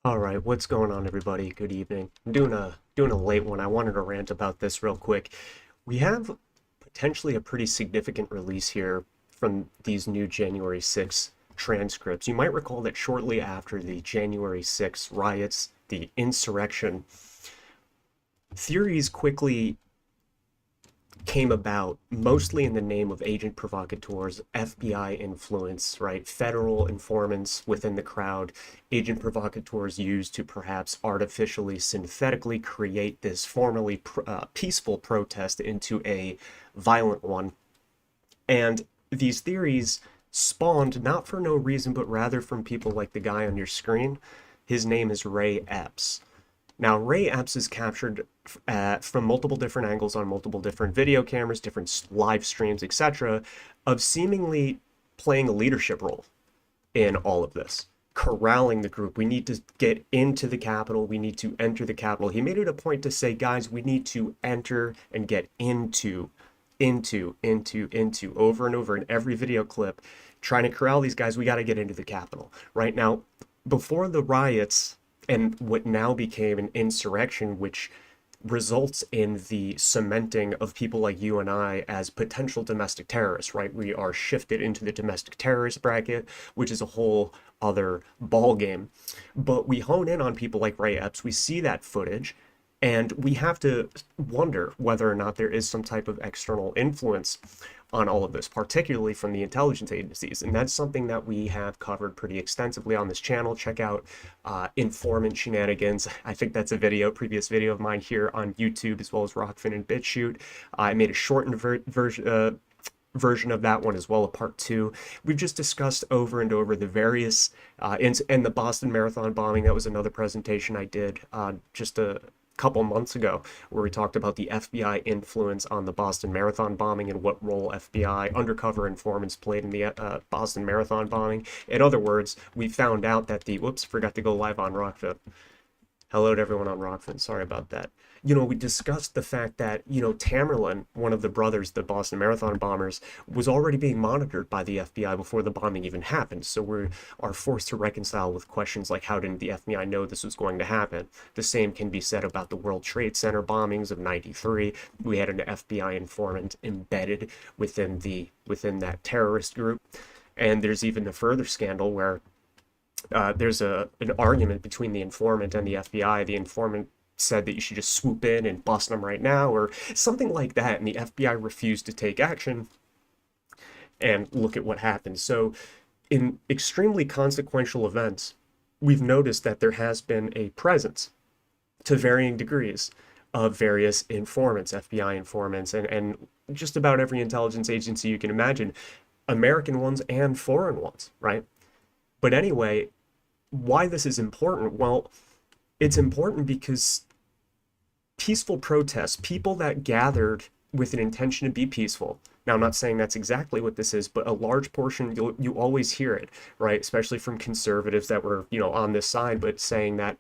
All right, what's going on, everybody? Good evening. I'm doing a late one. I wanted to rant about this real quick. We have potentially a pretty significant release here from these new January 6th transcripts. You might recall that shortly after the January 6th riots, the insurrection, theories quickly came about mostly in the name of agent provocateurs, FBI influence, right? Federal informants within the crowd, agent provocateurs used to perhaps artificially, synthetically create this formerly peaceful protest into a violent one. And these theories spawned not for no reason, but rather from people like the guy on your screen. His name is Ray Epps. Now, Ray Epps is captured from multiple different angles on multiple different video cameras, different live streams, etc., of seemingly playing a leadership role in all of this, corralling the group. We need to get into the Capitol. We need to enter the Capitol. He made it a point to say, guys, we need to enter and get into, over and over in every video clip, trying to corral these guys. We got to get into the Capitol. Right now, before the riots, and what now became an insurrection, which results in the cementing of people like you and I as potential domestic terrorists, right? We are shifted into the domestic terrorist bracket, which is a whole other ball game. But we hone in on people like Ray Epps. We see that footage, and we have to wonder whether or not there is some type of external influence on all of this, particularly from the intelligence agencies. And that's something that we have covered pretty extensively on this channel. Check out Informant Shenanigans. I think that's a previous video of mine here on YouTube, as well as Rockfin and BitChute. I made a shortened version of that one as well, a part two. We've just discussed over and over the various, and the Boston Marathon bombing. That was another presentation I did just a couple months ago, where we talked about the FBI influence on the Boston Marathon bombing and what role FBI undercover informants played in the Boston Marathon bombing. In other words, we found out that whoops, forgot to go live on Rockfin. Hello to everyone on Rockfin. Sorry about that. We discussed the fact that, Tamerlan, one of the brothers, the Boston Marathon bombers, was already being monitored by the FBI before the bombing even happened. So we are forced to reconcile with questions like, how didn't the FBI know this was going to happen? The same can be said about the World Trade Center bombings of '93. We had an FBI informant embedded within that terrorist group. And there's even a further scandal where there's an argument between the informant and the FBI. The informant said that you should just swoop in and bust them right now, or something like that, and the FBI refused to take action. And look at what happened. So in extremely consequential events, we've noticed that there has been a presence, to varying degrees, of various informants, FBI informants, and just about every intelligence agency you can imagine, American ones and foreign ones, right? But anyway, why this is important? Well, it's important because peaceful protests, people that gathered with an intention to be peaceful. Now, I'm not saying that's exactly what this is, but a large portion, you always hear it, right? Especially from conservatives that were, on this side, but saying that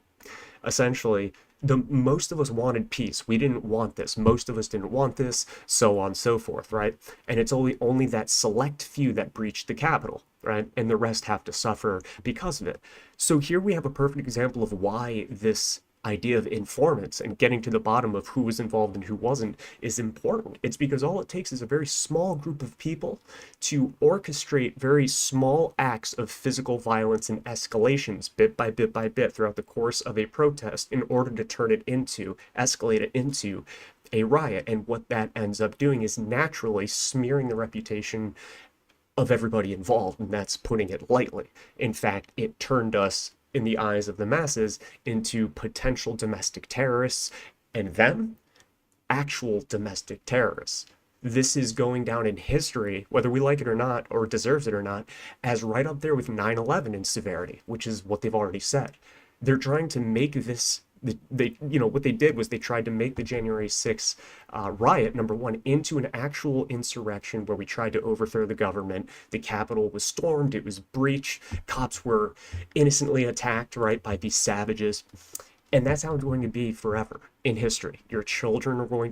essentially most of us wanted peace. We didn't want this. Most of us didn't want this, so on and so forth, right? And it's only that select few that breached the Capitol, right? And the rest have to suffer because of it. So here we have a perfect example of why this idea of informants and getting to the bottom of who was involved and who wasn't is important. It's because all it takes is a very small group of people to orchestrate very small acts of physical violence and escalations bit by bit by bit throughout the course of a protest in order to escalate it into a riot. And what that ends up doing is naturally smearing the reputation of everybody involved, and that's putting it lightly. In fact, it turned us, in the eyes of the masses, into potential domestic terrorists, and them, actual domestic terrorists. This is going down in history, whether we like it or not, or deserves it or not, as right up there with 9/11 in severity, which is what they've already said. They're trying to make this, what they did was they tried to make the January 6th riot, number one, into an actual insurrection where we tried to overthrow the government. The Capitol was stormed, it was breached, cops were innocently attacked, right, by these savages. And that's how it's going to be forever in history. Your future children are going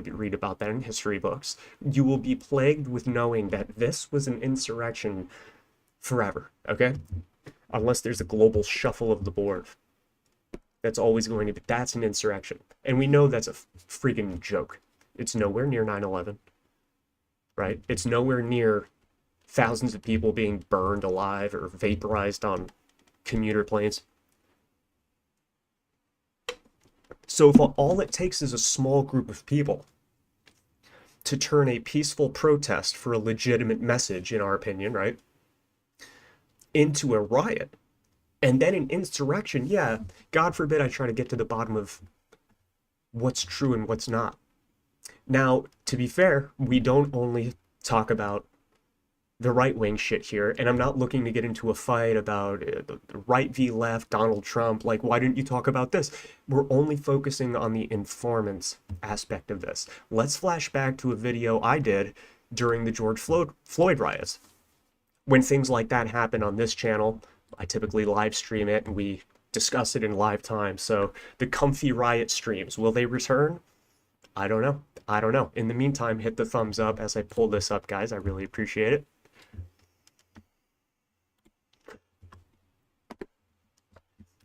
to read about that in history books. You will be plagued with knowing that this was an insurrection forever, okay? unless there's a global shuffle of the board. That's always going to be, that's an insurrection. And we know that's a freaking joke. It's nowhere near 9/11, right? It's nowhere near thousands of people being burned alive or vaporized on commuter planes. So if all it takes is a small group of people to turn a peaceful protest for a legitimate message, in our opinion, right, into a riot, and then an insurrection, yeah, God forbid I try to get to the bottom of what's true and what's not. Now, to be fair, we don't only talk about the right-wing shit here, and I'm not looking to get into a fight about the right v left, Donald Trump, like, why didn't you talk about this? We're only focusing on the informants aspect of this. Let's flash back to a video I did during the George Floyd riots. When things like that happen on this channel, I typically live stream it and we discuss it in live time. So the comfy riot streams, will they return? I don't know. I don't know. In the meantime, hit the thumbs up as I pull this up, guys. I really appreciate it.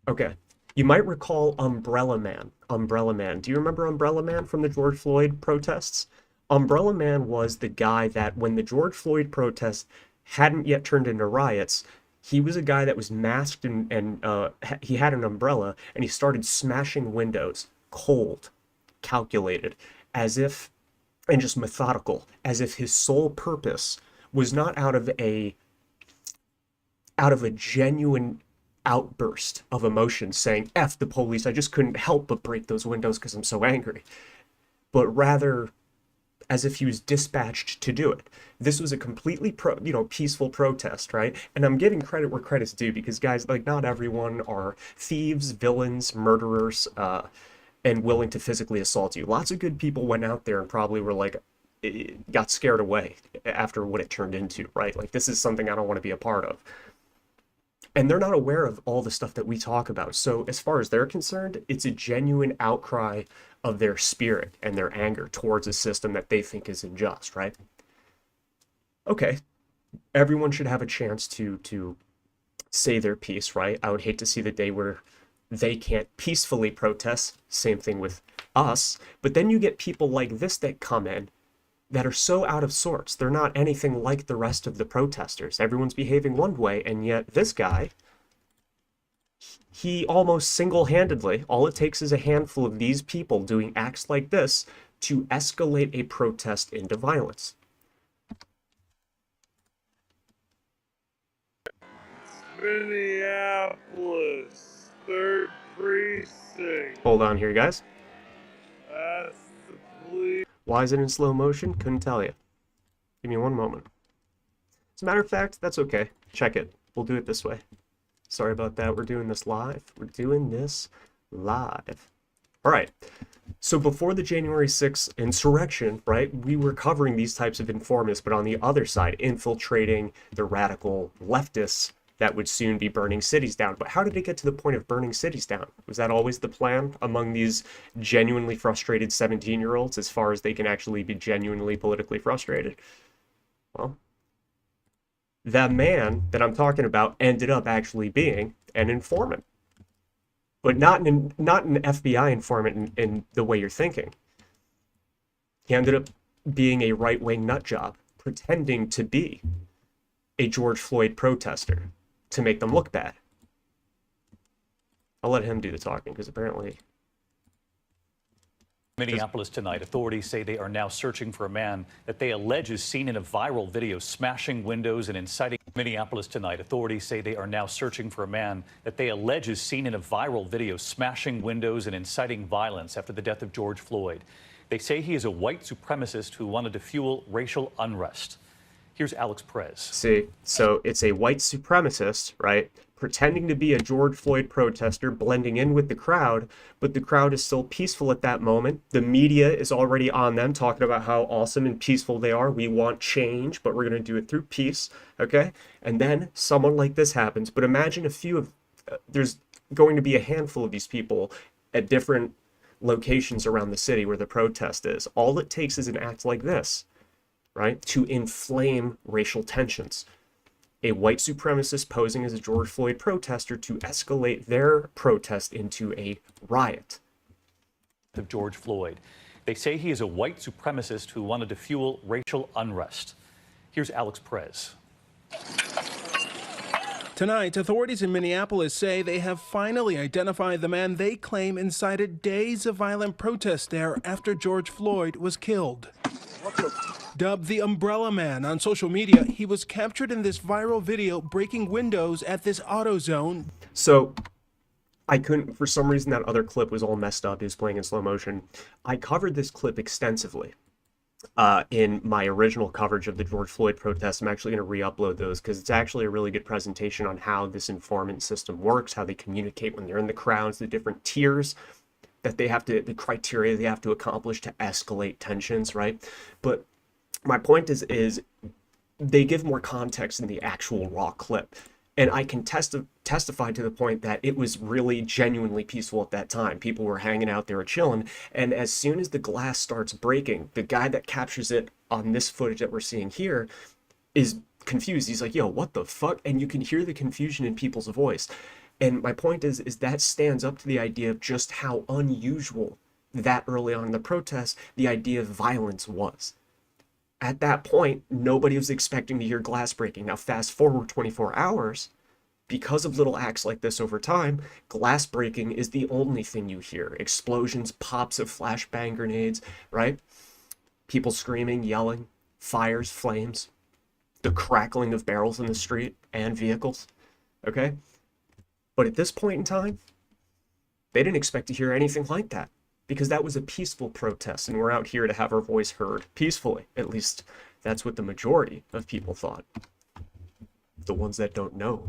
Okay, you might recall Umbrella Man. Umbrella Man. Do you remember Umbrella Man from the George Floyd protests? Umbrella Man was the guy that when the George Floyd protests hadn't yet turned into riots, he was a guy that was masked and he had an umbrella and he started smashing windows, cold, calculated, as if, and just methodical, as if his sole purpose was not out of a genuine outburst of emotion saying, F the police, I just couldn't help but break those windows because I'm so angry, but rather as if he was dispatched to do it. This was a completely peaceful protest, right? And I'm giving credit where credit's due because, guys, like, not everyone are thieves, villains, murderers, and willing to physically assault you. Lots of good people went out there and probably were like, got scared away after what it turned into, right? Like, this is something I don't want to be a part of. And they're not aware of all the stuff that we talk about. So as far as they're concerned, it's a genuine outcry of their spirit and their anger towards a system that they think is unjust, right? Okay, everyone should have a chance to say their piece, right? I would hate to see the day where they can't peacefully protest. Same thing with us. But then you get people like this that come in that are so out of sorts. They're not anything like the rest of the protesters. Everyone's behaving one way, and yet this guy, he almost single-handedly, all it takes is a handful of these people doing acts like this to escalate a protest into violence. Minneapolis, 3rd Precinct. Hold on here, guys. Ask the police. Why is it in slow motion? Couldn't tell you. Give me one moment. As a matter of fact, that's okay. Check it. We'll do it this way. Sorry about that. We're doing this live. We're doing this live. All right. So before the January 6th insurrection, right, we were covering these types of informants, but on the other side, infiltrating the radical leftists that would soon be burning cities down. But how did it get to the point of burning cities down? Was that always the plan among these genuinely frustrated 17-year-olds as far as they can actually be genuinely politically frustrated? Well, the man that I'm talking about ended up actually being an informant. But not an FBI informant in the way you're thinking. He ended up being a right-wing nutjob, pretending to be a George Floyd protester to make them look bad. I'll let him do the talking because apparently... Minneapolis tonight, authorities say they are now searching for a man that they allege is seen in a viral video smashing windows and inciting. Minneapolis tonight, authorities say they are now searching for a man that they allege is seen in a viral video smashing windows and inciting violence after the death of George Floyd. They say he is a white supremacist who wanted to fuel racial unrest. Here's Alex Perez. See, so it's a white supremacist, right? Pretending to be a George Floyd protester, blending in with the crowd, but the crowd is still peaceful at that moment. The media is already on them, talking about how awesome and peaceful they are. We want change, but we're going to do it through peace, okay? And then someone like this happens. But imagine a few of, there's going to be a handful of these people at different locations around the city where the protest is. All it takes is an act like this, right, to inflame racial tensions. a white supremacist posing as a George Floyd protester to escalate their protest into a riot. Of George Floyd. They say he is a white supremacist who wanted to fuel racial unrest. Here's Alex Perez. Tonight, authorities in Minneapolis say they have finally identified the man they claim incited days of violent protest there after George Floyd was killed. Dubbed the Umbrella Man on social media, he was captured in this viral video breaking windows at this AutoZone. So I couldn't, for some reason that other clip was all messed up. It was playing in slow motion. I covered this clip extensively in my original coverage of the George Floyd protests. I'm actually going to re-upload those because it's actually a really good presentation on how this informant system works, how they communicate when they're in the crowds, the different tiers that they have to, the criteria they have to accomplish to escalate tensions, right? But my point is they give more context in the actual raw clip. And I can testify to the point that it was really genuinely peaceful at that time. People were hanging out, they were chilling. And as soon as the glass starts breaking, the guy that captures it on this footage that we're seeing here is confused. He's like, yo, what the fuck? And you can hear the confusion in people's voice. And my point is that stands up to the idea of just how unusual that early on in the protest, the idea of violence was. At that point, nobody was expecting to hear glass breaking. Now, fast forward 24 hours, because of little acts like this over time, glass breaking is the only thing you hear. Explosions, pops of flashbang grenades, right? People screaming, yelling, fires, flames, the crackling of barrels in the street and vehicles, okay? But at this point in time, they didn't expect to hear anything like that, because that was a peaceful protest, and we're out here to have our voice heard peacefully. At least that's what the majority of people thought. The ones that don't know.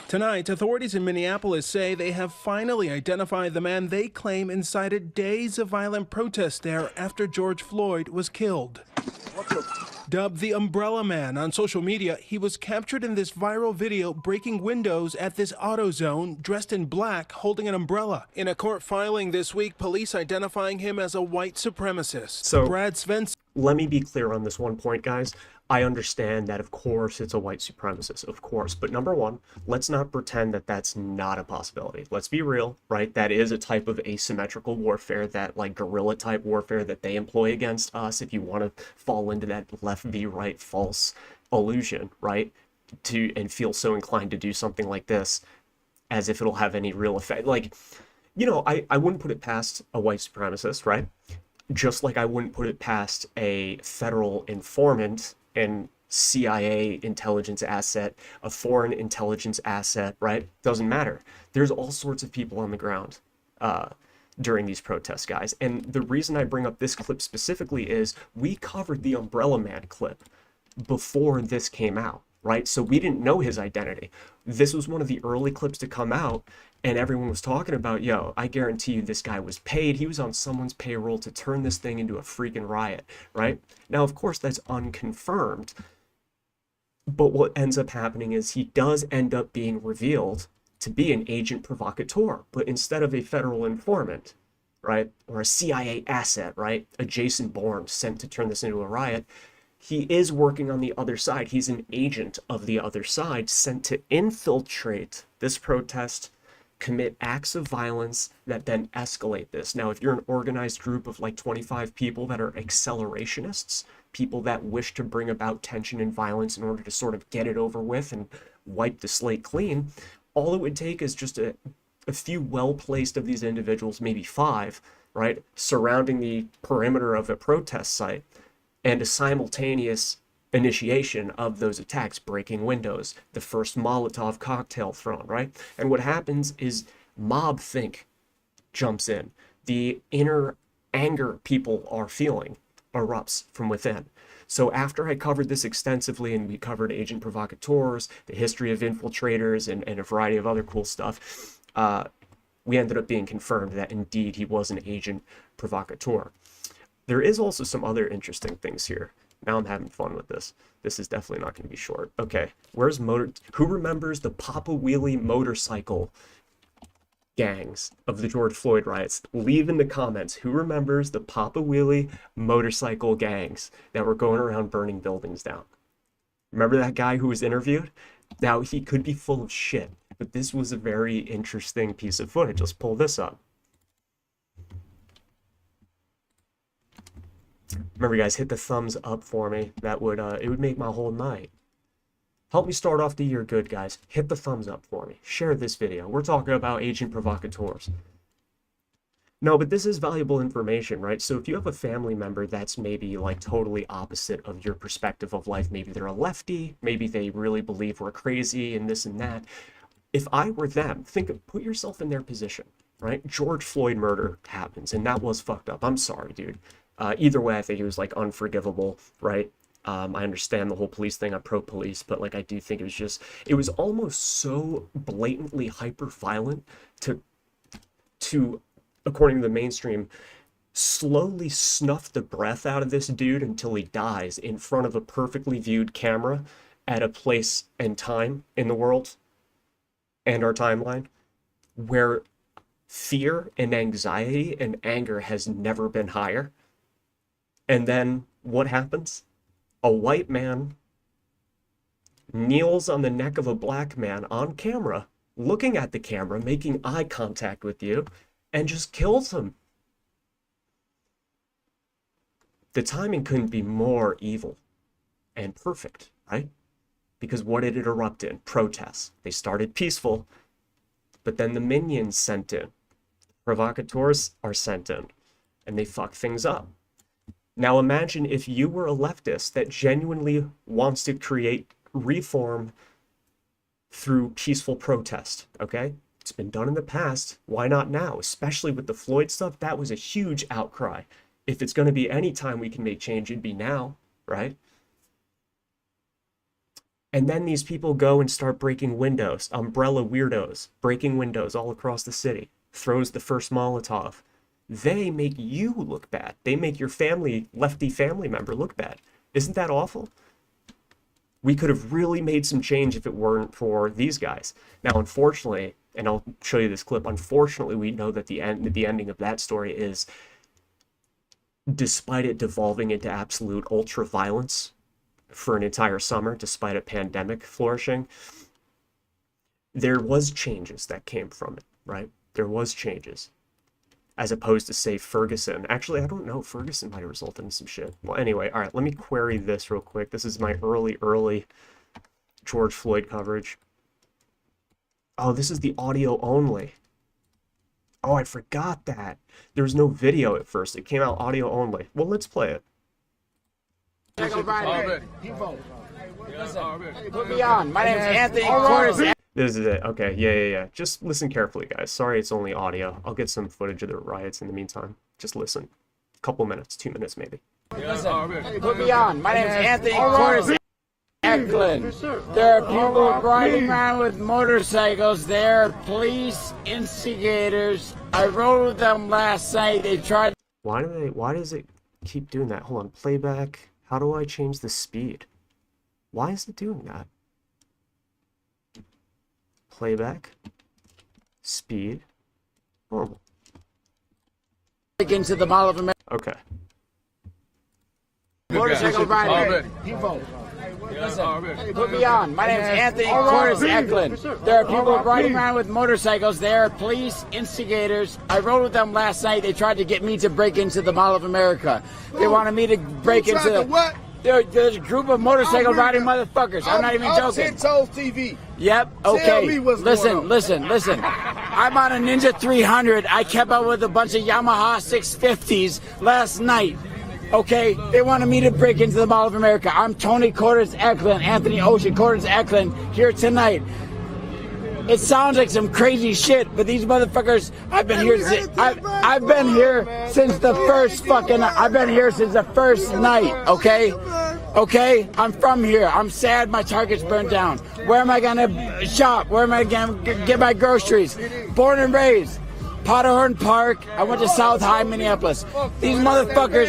Tonight, authorities in Minneapolis say they have finally identified the man they claim incited days of violent protest there after George Floyd was killed. Dubbed the Umbrella Man on social media, he was captured in this viral video breaking windows at this AutoZone, dressed in black, holding an umbrella. In a court filing this week, police identifying him as a white supremacist. So, Brad Svensson. Let me be clear on this one point, guys. I understand that, of course, it's a white supremacist, of course. But number one, let's not pretend that that's not a possibility. Let's be real, right? That is a type of asymmetrical warfare, that like guerrilla type warfare that they employ against us, if you want to fall into that left v right false illusion, right? And feel so inclined to do something like this as if it'll have any real effect. Like, you know, I wouldn't put it past a white supremacist, right? Just like I wouldn't put it past a federal informant and CIA intelligence asset, a foreign intelligence asset, right? Doesn't matter. There's all sorts of people on the ground during these protests, guys. And the reason I bring up this clip specifically is we covered the Umbrella Man clip before this came out, right? So we didn't know his identity. This was one of the early clips to come out, and everyone was talking about, yo, I guarantee you this guy was paid. He was on someone's payroll to turn this thing into a freaking riot, right? Now, of course, that's unconfirmed. But what ends up happening is he does end up being revealed to be an agent provocateur, but instead of a federal informant, right, or a CIA asset, right, a Jason Bourne sent to turn this into a riot, he is working on the other side. He's an agent of the other side sent to infiltrate this protest, commit acts of violence that then escalate this. Now, if you're an organized group of like 25 people that are accelerationists, people that wish to bring about tension and violence in order to sort of get it over with and wipe the slate clean, all it would take is just a few well-placed of these individuals, maybe 5, right, surrounding the perimeter of a protest site, and a simultaneous initiation of those attacks, breaking windows, the first Molotov cocktail thrown, right? And what happens is mob think jumps in. The inner anger people are feeling erupts from within. So after I covered this extensively, and we covered agent provocateurs, the history of infiltrators, and a variety of other cool stuff, we ended up being confirmed that indeed he was an agent provocateur. There is also some other interesting things here. Now I'm having fun with this. This is definitely not going to be short. Okay, who remembers the Papa Wheelie motorcycle gangs of the George Floyd riots. Leave in the comments who remembers the Papa Wheelie motorcycle gangs that were going around burning buildings down. Remember that guy who was interviewed? Now, he could be full of shit, but this was a very interesting piece of footage. Let's pull this up. Remember, guys, hit the thumbs up for me. That would it would make my whole night. Help me start off the year good, guys. Hit the thumbs up for me. Share this video. We're talking about agent provocateurs. No, but this is valuable information, right? So if you have a family member that's maybe like totally opposite of your perspective of life, maybe they're a lefty, maybe they really believe we're crazy and this and that. If I were them, put yourself in their position, right? George Floyd murder happens, and that was fucked up. I'm sorry, dude. Either way, I think it was like unforgivable, right? I understand the whole police thing. I'm pro-police, but like I do think it was almost so blatantly hyper-violent to, according to the mainstream, slowly snuff the breath out of this dude until he dies in front of a perfectly viewed camera at a place and time in the world and our timeline where fear and anxiety and anger has never been higher. And then what happens? A white man kneels on the neck of a black man on camera, looking at the camera, making eye contact with you, and just kills him. The timing couldn't be more evil and perfect, right? Because what did it erupt in? Protests. They started peaceful, but then the minions sent in. Provocateurs are sent in, and they fuck things up. Now imagine if you were a leftist that genuinely wants to create reform through peaceful protest, okay? It's been done in the past. Why not now? Especially with the Floyd stuff, that was a huge outcry. If it's going to be any time we can make change, it'd be now, right? And then these people go and start breaking windows. Umbrella weirdos, breaking windows all across the city. Throws the first Molotov. They make you look bad. They make your lefty family member look bad. Isn't that awful? We could have really made some change if it weren't for these guys. Now, unfortunately, and I'll show you this clip, unfortunately, we know that the ending of that story is, despite it devolving into absolute ultra violence for an entire summer, despite a pandemic flourishing, there was changes that came from it, right? There was changes. As opposed to, say, Ferguson. Actually, I don't know. Ferguson might have resulted in some shit. Well, anyway, all right, let me query this real quick. This is my early George Floyd coverage. Oh, this is the audio only. Oh, I forgot that. There was no video at first. It came out audio only. Well, let's play it. Put me on. My name's Anthony Cordes. This is it. Okay, yeah. Just listen carefully, guys. Sorry it's only audio. I'll get some footage of the riots in the meantime. Just listen. A couple minutes, 2 minutes maybe. Listen, put me on. My name's Anthony Cordes. Eklund. There are people riding around with motorcycles. There are police instigators. I rode with them last night. They tried. Why does it keep doing that? Hold on, playback. How do I change the speed? Why is it doing that? Playback, speed, normal. Into the Mall of America. Okay. Motorcycle riding. Listen, put me on. My name's Anthony Cordes Eklund. There are people riding around with motorcycles. There are police instigators. I rode with them last night. They tried to get me to break into the Mall of America. They wanted me to break into the... What? There's a group of motorcycle riding motherfuckers. I'm not even joking. 10 Toes TV. Yep. Okay. Listen. I'm on a Ninja 300. I kept up with a bunch of Yamaha 650s last night. Okay. They wanted me to break into the Mall of America. I'm Tony Cordes Eklund, Anthony Ocean Cordes Eklund, here tonight. It sounds like some crazy shit, but these motherfuckers, I've been here since the first night, okay? Okay? I'm from here. I'm sad my Target's burned down. Where am I gonna shop? Where am I gonna get my groceries? Born and raised. Powderhorn Park. I went to South High, Minneapolis. These motherfuckers.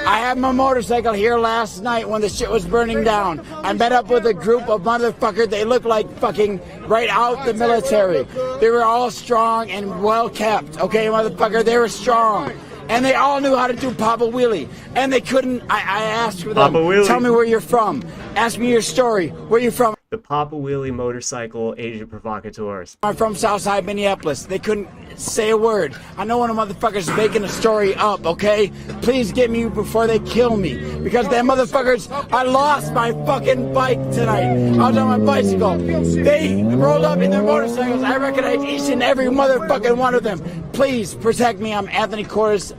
I had my motorcycle here last night when the shit was burning down. I met up with a group of motherfuckers. They looked like fucking right out the military. They were all strong and well kept. Okay, motherfucker, they were strong. And they all knew how to do Papa Wheelie. And they couldn't. I asked for them, tell me where you're from. Ask me your story. Where you from? The Papa Wheelie motorcycle agent provocateurs. I'm from Southside Minneapolis. They couldn't say a word. I know when a motherfucker's making a story up, okay? Please get me before they kill me. Because them motherfuckers, I lost my fucking bike tonight. I was on my bicycle. They rolled up in their motorcycles. I recognize each and every motherfucking one of them. Please protect me. I'm Anthony Cordes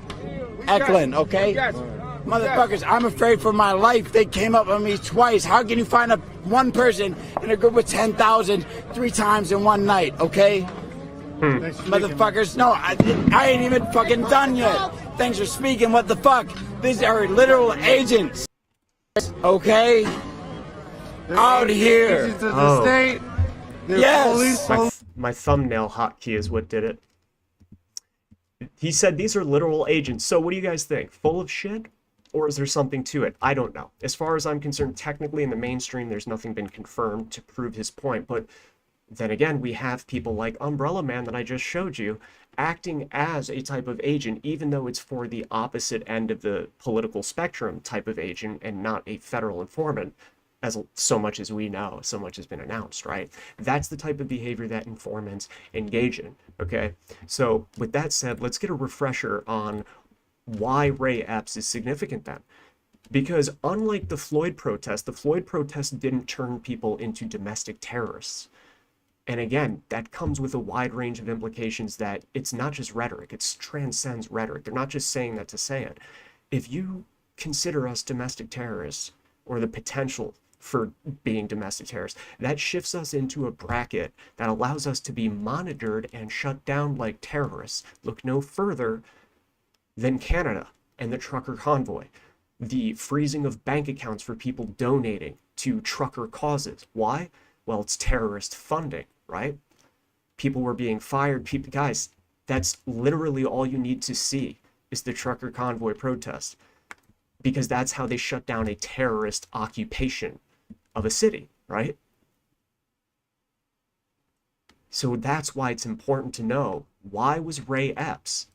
Eklund, okay? Motherfuckers, I'm afraid for my life. They came up on me twice. How can you find one person in a group of 10,000 3 times in one night, okay? Motherfuckers, no, I ain't even fucking done yet. Thanks for speaking, what the fuck? These are literal agents, okay? Out here. Oh. Yes. My thumbnail hotkey is what did it. He said these are literal agents. So what do you guys think? Full of shit? Or is there something to it? I don't know. As far as I'm concerned, technically in the mainstream, there's nothing been confirmed to prove his point. But then again, we have people like Umbrella Man that I just showed you acting as a type of agent, even though it's for the opposite end of the political spectrum type of agent and not a federal informant, as so much as we know, so much has been announced, right? That's the type of behavior that informants engage in, okay? So with that said, let's get a refresher on why Ray Epps is significant then. Because unlike the Floyd protest didn't turn people into domestic terrorists. And again, that comes with a wide range of implications that it's not just rhetoric, it transcends rhetoric. They're not just saying that to say it. If you consider us domestic terrorists, or the potential for being domestic terrorists, that shifts us into a bracket that allows us to be monitored and shut down like terrorists. Look no further than Canada and the trucker convoy, the freezing of bank accounts for people donating to trucker causes. Why? Well, it's terrorist funding, right? People were being fired. Guys, that's literally all you need to see is the trucker convoy protest, because that's how they shut down a terrorist occupation of a city, right? So that's why it's important to know, why was Ray Epps,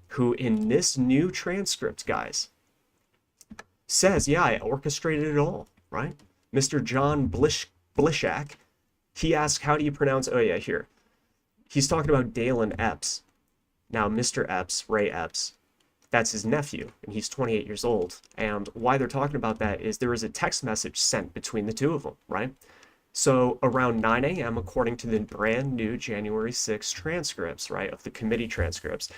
who in this new transcript, guys, says, yeah, I orchestrated it all, right? Mr. John Blishak, he asked, how do you pronounce, oh yeah, here. He's talking about Dalen Epps. Now, Mr. Epps, Ray Epps, that's his nephew, and he's 28 years old. And why they're talking about that is there was a text message sent between the two of them, right? So around 9 a.m., according to the brand new January 6 transcripts, right, of the committee transcripts,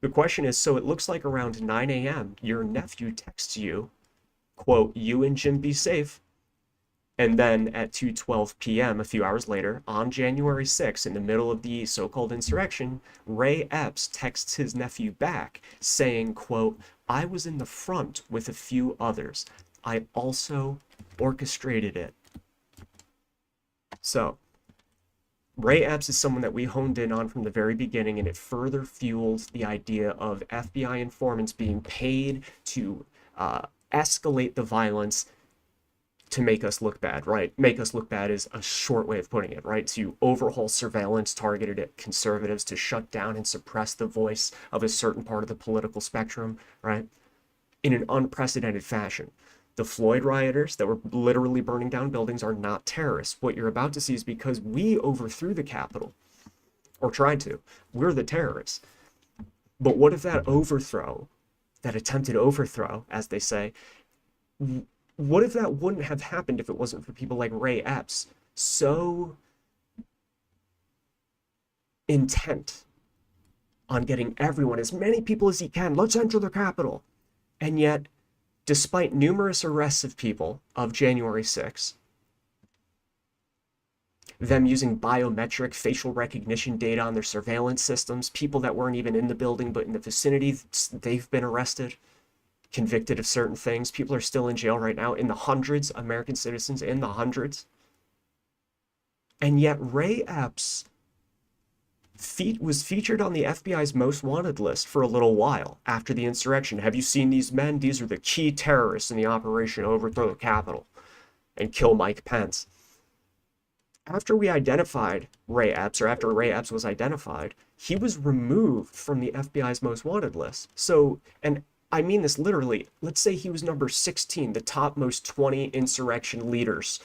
the question is, so it looks like around 9 a.m., your nephew texts you, quote, you and Jim be safe. And then at 2:12 p.m., a few hours later, on January 6th, in the middle of the so-called insurrection, Ray Epps texts his nephew back saying, quote, I was in the front with a few others. I also orchestrated it. So, Ray Epps is someone that we honed in on from the very beginning, and it further fuels the idea of FBI informants being paid to escalate the violence to make us look bad, right? Make us look bad is a short way of putting it, right? To overhaul surveillance targeted at conservatives, to shut down and suppress the voice of a certain part of the political spectrum, right? In an unprecedented fashion. The Floyd rioters that were literally burning down buildings are not terrorists. What you're about to see is because we overthrew the Capitol, or tried to. We're the terrorists. But what if that overthrow, that attempted overthrow, as they say, what if that wouldn't have happened if it wasn't for people like Ray Epps, so intent on getting everyone, as many people as he can, let's enter the Capitol. And yet, despite numerous arrests of people of January 6th, them using biometric facial recognition data on their surveillance systems, people that weren't even in the building but in the vicinity, they've been arrested, convicted of certain things. People are still in jail right now, in the hundreds, American citizens in the hundreds. And yet Ray Epps was featured on the FBI's most wanted list for a little while after the insurrection. Have you seen these men? These are the key terrorists in the operation to overthrow the Capitol and kill Mike Pence. After we identified Ray Epps, or after Ray Epps was identified, he was removed from the FBI's most wanted list. So, and I mean this literally, let's say he was number 16, the topmost 20 insurrection leaders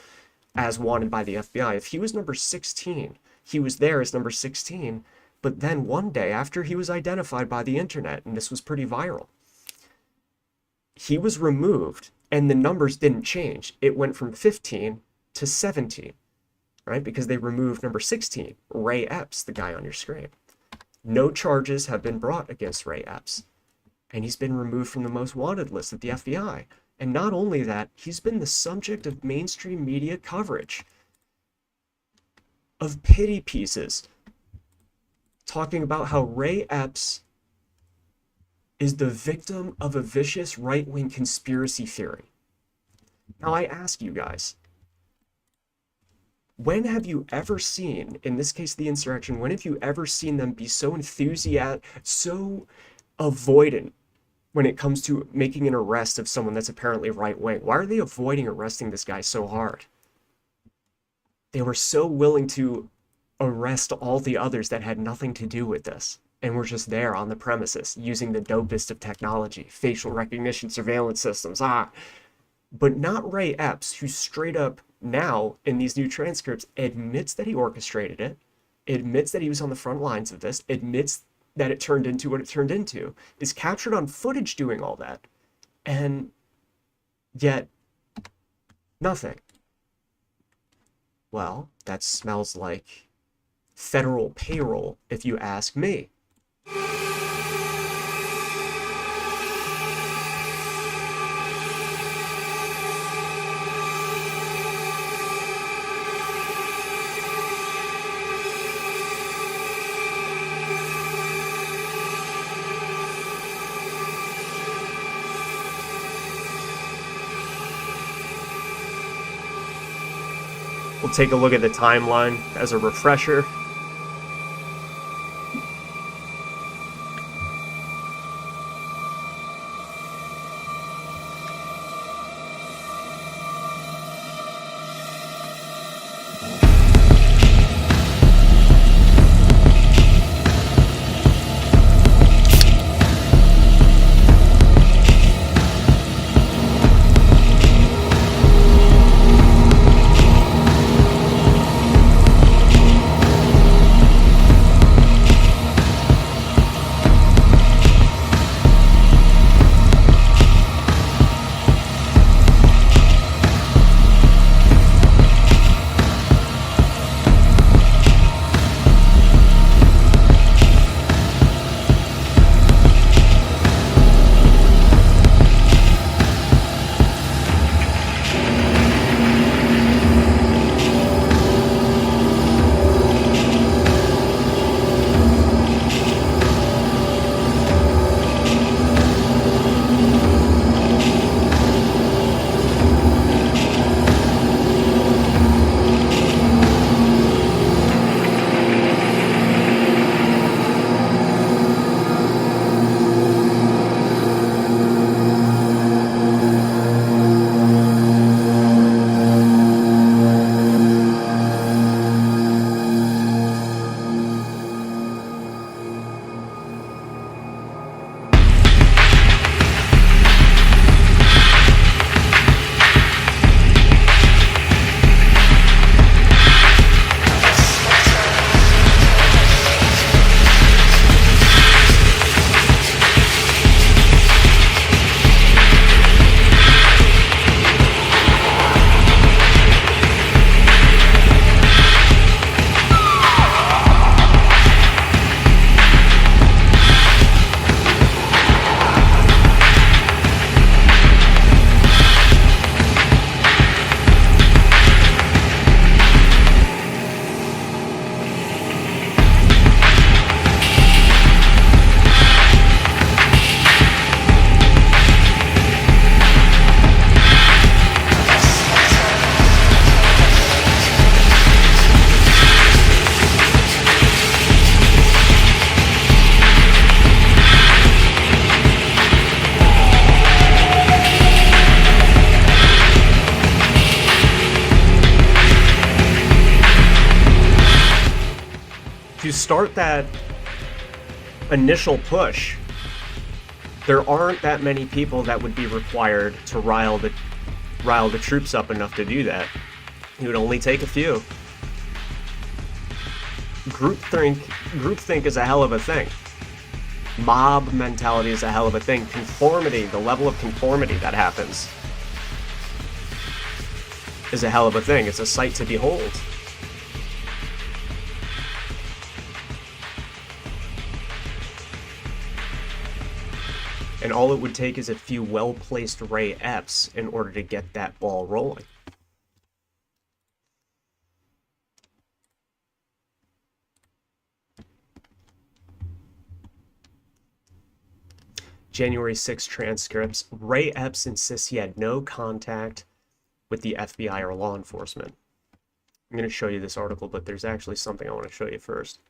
as wanted by the FBI. If he was number 16, he was there as number 16, but then one day after he was identified by the internet, and this was pretty viral, he was removed and the numbers didn't change. It went from 15 to 17, right? Because they removed number 16, Ray Epps, the guy on your screen. No charges have been brought against Ray Epps, and he's been removed from the most wanted list at the FBI. And not only that, he's been the subject of mainstream media coverage, of pity pieces, talking about how Ray Epps is the victim of a vicious right-wing conspiracy theory. Now I ask you guys, when have you ever seen, in this case the insurrection, when have you ever seen them be so enthusiastic, so avoidant when it comes to making an arrest of someone that's apparently right-wing? Why are they avoiding arresting this guy so hard? They were so willing to arrest all the others that had nothing to do with this and were just there on the premises using the dopest of technology, facial recognition surveillance systems. But not Ray Epps, who straight up now in these new transcripts admits that he orchestrated it, admits that he was on the front lines of this, admits that it turned into what it turned into, is captured on footage doing all that, and yet nothing. Well, that smells like federal payroll, if you ask me. We'll take a look at the timeline as a refresher. start that initial push, there aren't that many people that would be required to rile the troops up enough to do that. It would only take a few. Groupthink is a hell of a thing. Mob mentality is a hell of a thing. Conformity, the level of conformity that happens, is a hell of a thing. It's a sight to behold. And all it would take is a few well-placed Ray Epps in order to get that ball rolling. January 6 transcripts. Ray Epps insists he had no contact with the FBI or law enforcement. I'm going to show you this article, but there's actually something I want to show you first.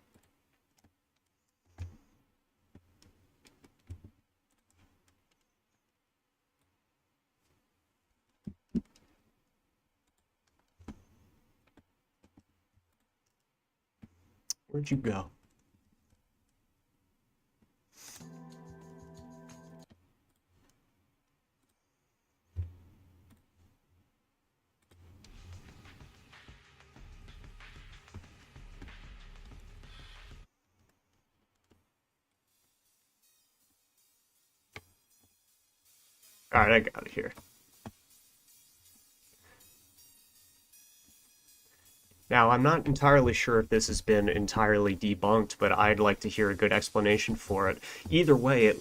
Where'd you go? All right, I got it here. Now, I'm not entirely sure if this has been entirely debunked, but I'd like to hear a good explanation for it. Either way, it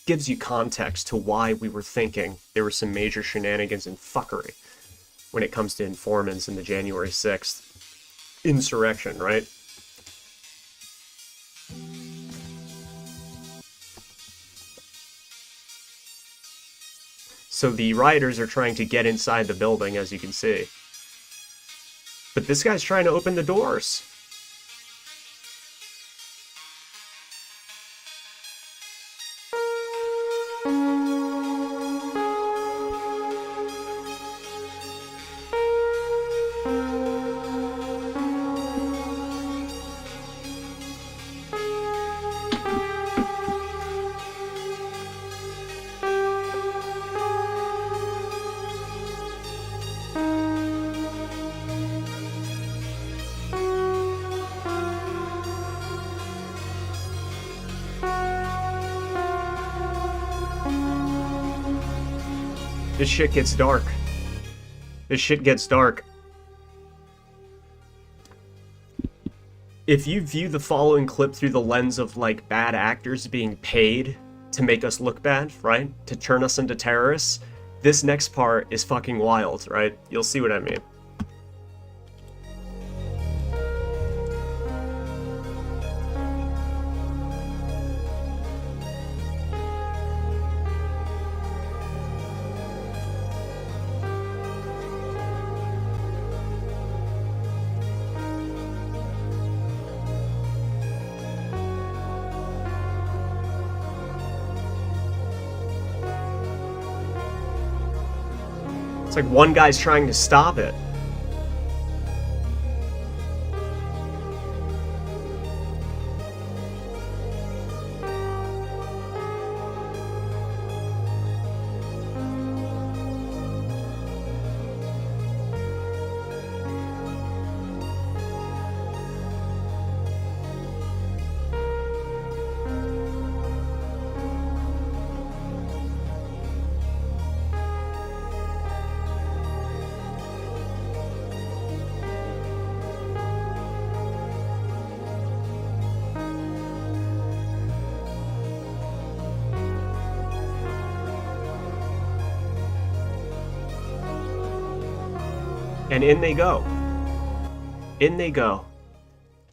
gives you context to why we were thinking there were some major shenanigans and fuckery when it comes to informants in the January 6th insurrection, right? So the rioters are trying to get inside the building, as you can see. But this guy's trying to open the doors. This shit gets dark. This shit gets dark. If you view the following clip through the lens of, like, bad actors being paid to make us look bad, right? To turn us into terrorists, this next part is fucking wild, right? You'll see what I mean. It's like one guy's trying to stop it. And in they go. In they go.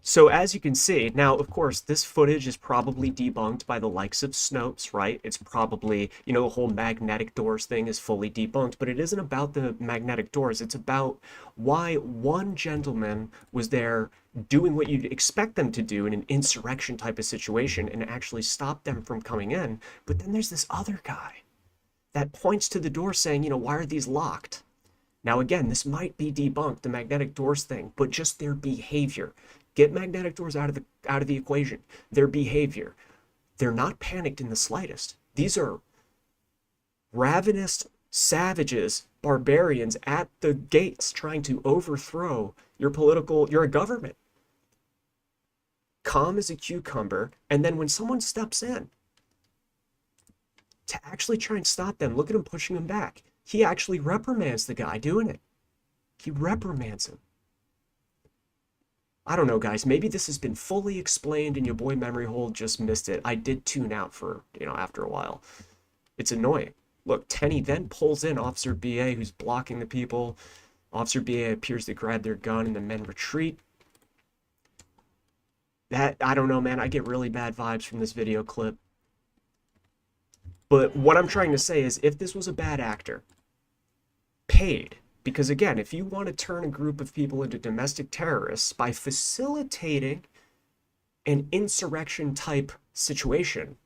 So as you can see, now, of course, this footage is probably debunked by the likes of Snopes, right? It's probably, you know, the whole magnetic doors thing is fully debunked, but it isn't about the magnetic doors. It's about why one gentleman was there doing what you'd expect them to do in an insurrection type of situation and actually stop them from coming in. But then there's this other guy that points to the door saying, you know, why are these locked? Now, again, this might be debunked, the magnetic doors thing, but just their behavior. Get magnetic doors out of the equation. Their behavior. They're not panicked in the slightest. These are ravenous savages, barbarians at the gates trying to overthrow your government. Calm as a cucumber, and then when someone steps in to actually try and stop them, look at him pushing him back. He actually reprimands the guy doing it. He reprimands him. I don't know, guys. Maybe this has been fully explained and your boy Memory Hole just missed it. I did tune out for, after a while. It's annoying. Look, Tenny then pulls in Officer BA, who's blocking the people. Officer BA appears to grab their gun and the men retreat. I don't know, man. I get really bad vibes from this video clip. But what I'm trying to say is, if this was a bad actor, paid, because again, if you want to turn a group of people into domestic terrorists by facilitating an insurrection type situation,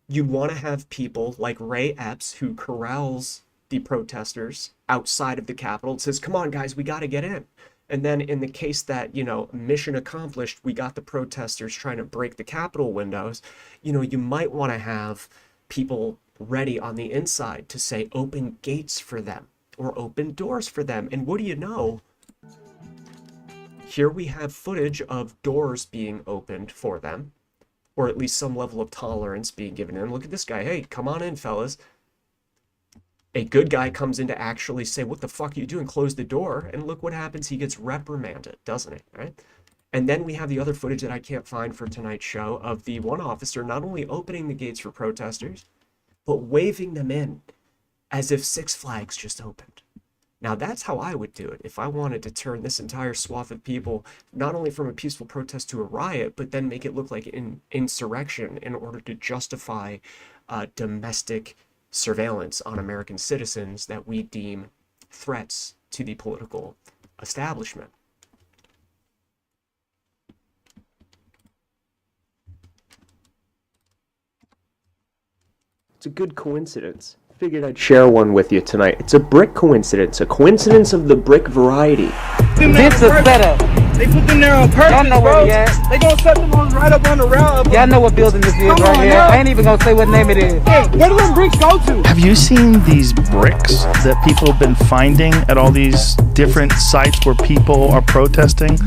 you'd want to have people like Ray Epps, who corrals the protesters outside of the Capitol and says, come on, guys, we got to get in. And then in the case that, mission accomplished, we got the protesters trying to break the Capitol windows, you might want to have people ready on the inside to say, open gates for them or open doors for them. And what do you know? Here we have footage of doors being opened for them, or at least some level of tolerance being given in. Look at this guy. Hey, come on in, fellas. A good guy comes in to actually say, what the fuck are you doing? Close the door. And look what happens. He gets reprimanded, doesn't he? Right? And then we have the other footage that I can't find for tonight's show of the one officer not only opening the gates for protesters, but waving them in as if Six Flags just opened. Now, that's how I would do it if I wanted to turn this entire swath of people not only from a peaceful protest to a riot, but then make it look like an insurrection in order to justify domestic surveillance on American citizens that we deem threats to the political establishment. It's a good coincidence. Figured I'd share one with you tonight. It's a brick coincidence, a coincidence of the brick variety. This is better. They put them there on purpose, Y'all know where bro. we at. They gonna set them on right up on the rail. Y'all know what building this is Come right on here. now. I ain't even gonna say what name it is. Hey, where do them bricks go to? Have you seen these bricks that people have been finding at all these different sites where people are protesting?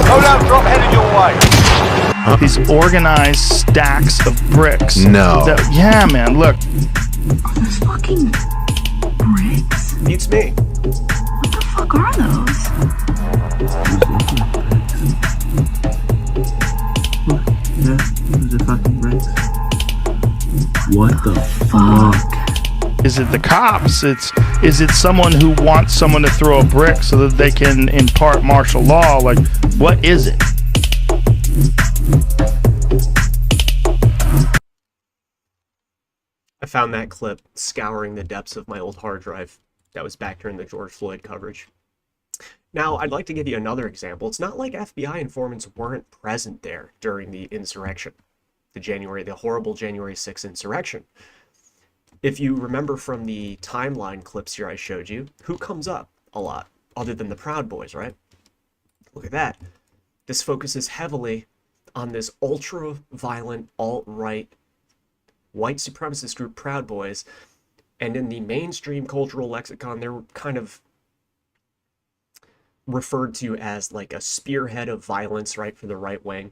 Hold up, drop headed your way. These organized stacks of bricks. No. Yeah, man, look. Are those fucking bricks? Beats me. What the fuck are those? Yeah, those are fucking bricks. What the fuck? Is it the cops? Is it someone who wants someone to throw a brick so that they can impart martial law? Like, what is it? I found that clip scouring the depths of my old hard drive that was back during the George Floyd coverage. Now, I'd like to give you another example. It's not like FBI informants weren't present there during the insurrection, the horrible January 6th insurrection. If you remember from the timeline clips here I showed you, who comes up a lot other than the Proud Boys, right? Look at that. This focuses heavily on this ultra-violent, alt-right, white supremacist group, Proud Boys, and in the mainstream cultural lexicon, they're kind of referred to as like a spearhead of violence, right, for the right wing.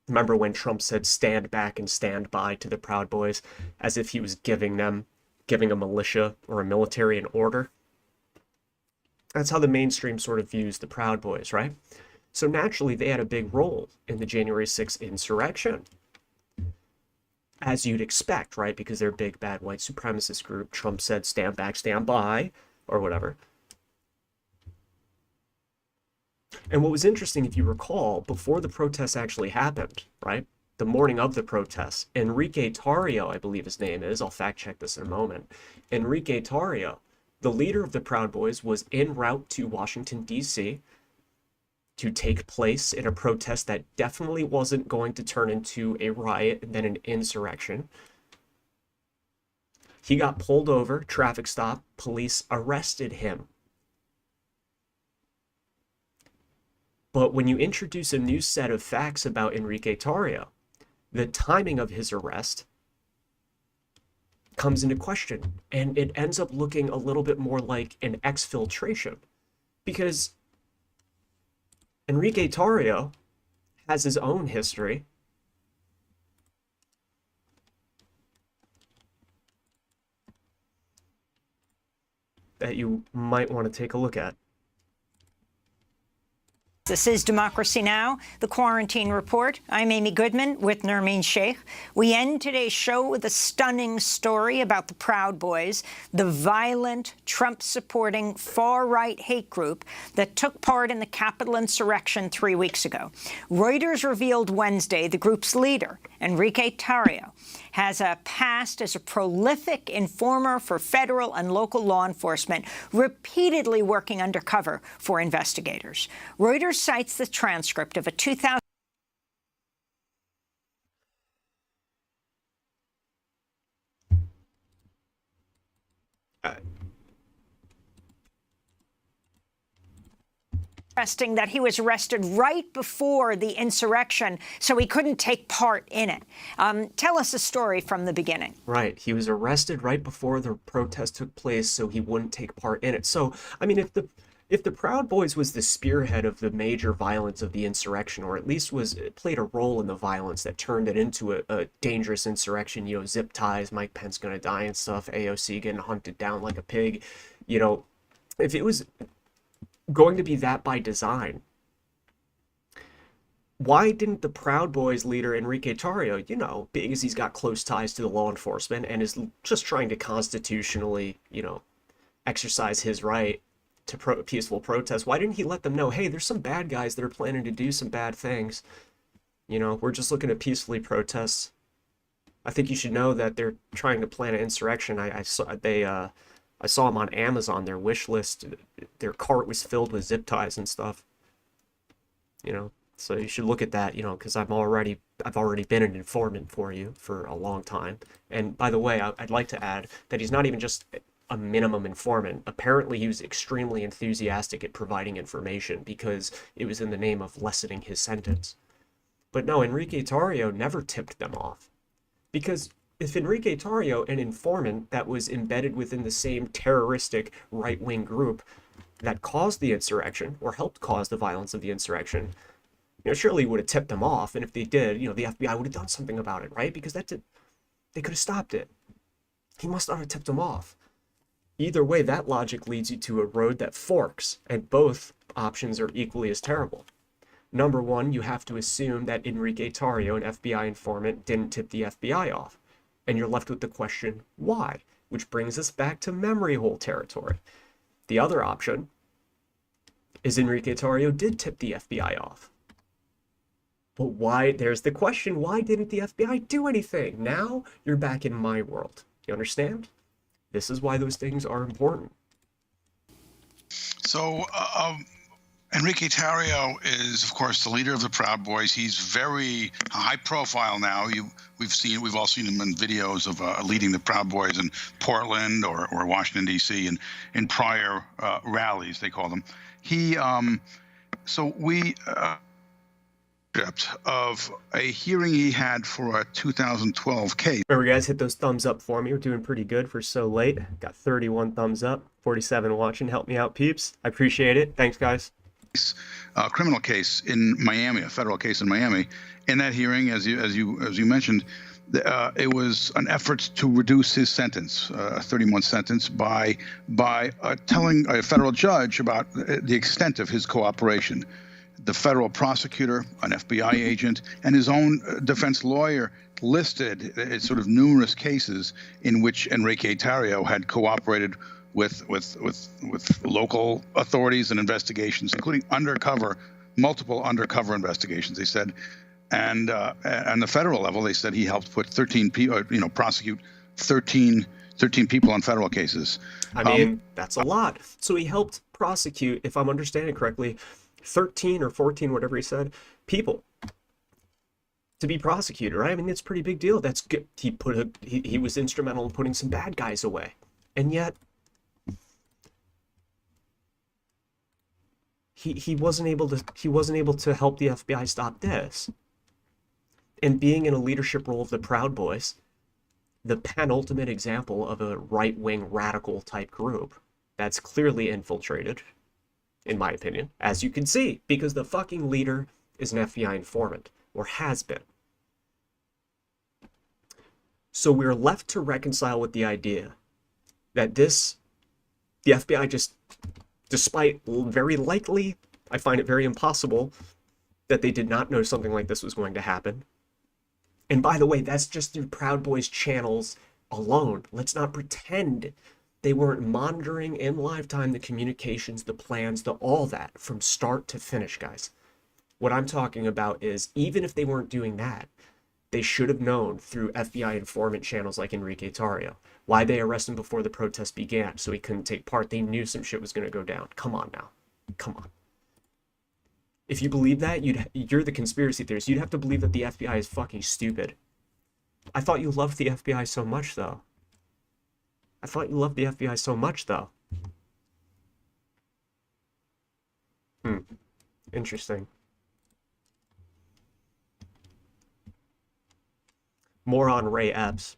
Remember when Trump said stand back and stand by to the Proud Boys, as if he was giving a militia or a military an order? That's how the mainstream sort of views the Proud Boys, right? So naturally, they had a big role in the January 6th insurrection, as you'd expect, right? Because they're a big, bad white supremacist group. Trump said stand back, stand by, or whatever. And what was interesting, if you recall, before the protests actually happened, right? The morning of the protests, Enrique Tarrio, I believe his name is, I'll fact check this in a moment. Enrique Tarrio, the leader of the Proud Boys, was en route to Washington, D.C. to take place in a protest that definitely wasn't going to turn into a riot and then an insurrection. He got pulled over, traffic stop, police arrested him. But when you introduce a new set of facts about Enrique Tarrio, the timing of his arrest comes into question, and it ends up looking a little bit more like an exfiltration, because Enrique Tarrio has his own history. That you might want to take a look at. This is Democracy Now!, the Quarantine Report. I'm Amy Goodman with Nermeen Sheikh. We end today's show with a stunning story about the Proud Boys, the violent, Trump-supporting, far-right hate group that took part in the Capitol insurrection 3 weeks ago. Reuters revealed Wednesday the group's leader, Enrique Tarrio, has a past as a prolific informer for federal and local law enforcement, repeatedly working undercover for investigators. Reuters cites the transcript of a 2000 that he was arrested right before the insurrection, so he couldn't take part in it. Tell us the story from the beginning. Right. He was arrested right before the protest took place, so he wouldn't take part in it. So, I mean, if the Proud Boys was the spearhead of the major violence of the insurrection, or at least played a role in the violence that turned it into a dangerous insurrection, you know, zip ties, Mike Pence gonna die and stuff, AOC getting hunted down like a pig, you know, if it was going to be that by design, why didn't the Proud Boys leader Enrique Tarrio, you know, being as he's got close ties to the law enforcement and is just trying to constitutionally, you know, exercise his right to peaceful protest, why didn't he let them know, hey, there's some bad guys that are planning to do some bad things, you know, we're just looking to peacefully protest. I think you should know that they're trying to plan an insurrection. I saw them on Amazon, their wish list, their cart was filled with zip ties and stuff, you know, so you should look at that, you know, because I've already been an informant for you for a long time. And by the way, I'd like to add that he's not even just a minimum informant. Apparently he was extremely enthusiastic at providing information because it was in the name of lessening his sentence. But no, Enrique Tarrio never tipped them off, because if Enrique Tarrio, an informant that was embedded within the same terroristic right-wing group that caused the insurrection, or helped cause the violence of the insurrection, you know, surely he would have tipped them off. And if they did, you know, the FBI would have done something about it, right? Because they could have stopped it. He must not have tipped them off. Either way, that logic leads you to a road that forks, and both options are equally as terrible. Number one, you have to assume that Enrique Tarrio, an FBI informant, didn't tip the FBI off. And you're left with the question, why? Which brings us back to memory hole territory. The other option is Enrique Tarrio did tip the FBI off. But why? There's the question, why didn't the FBI do anything? Now you're back in my world. You understand? This is why those things are important. So, Enrique Tarrio is, of course, the leader of the Proud Boys. He's very high profile now. We've all seen him in videos of leading the Proud Boys in Portland or Washington, D.C. and in prior rallies, they call them. Of a hearing he had for a 2012 case. Remember, guys, hit those thumbs up for me. We're doing pretty good for so late. Got 31 thumbs up, 47 watching. Help me out, peeps. I appreciate it. Thanks, guys. Criminal case in Miami, a federal case in Miami. In that hearing, as you mentioned, it was an effort to reduce his sentence, a 30-month sentence, by telling a federal judge about the extent of his cooperation. The federal prosecutor, an FBI agent, and his own defense lawyer listed sort of numerous cases in which Enrique Tarrio had cooperated with local authorities and investigations, including multiple undercover investigations. They said, and on the federal level, they said he helped put 13 people, prosecute 13 people on federal cases. I mean, that's a lot. So he helped prosecute, if I'm understanding correctly, 13 or 14, whatever he said, people to be prosecuted, right? I mean, it's a pretty big deal. That's good. He was instrumental in putting some bad guys away. And yet he wasn't able to help the FBI stop this. And being in a leadership role of the Proud Boys, the penultimate example of a right-wing radical type group that's clearly infiltrated, in my opinion, as you can see, because the fucking leader is an FBI informant, or has been. So we're left to reconcile with the idea that the FBI just, despite very likely, I find it very impossible that they did not know something like this was going to happen. And by the way, that's just through Proud Boys channels alone. Let's not pretend they weren't monitoring in live time the communications, the plans, all that from start to finish, guys. What I'm talking about is, even if they weren't doing that, they should have known through FBI informant channels like Enrique Tarrio. Why they arrested him before the protest began, so he couldn't take part. They knew some shit was going to go down. Come on now. Come on. If you believe that, you're the conspiracy theorist. You'd have to believe that the FBI is fucking stupid. I thought you loved the FBI so much, though. I thought you loved the FBI so much, though. Interesting. More on Ray Epps.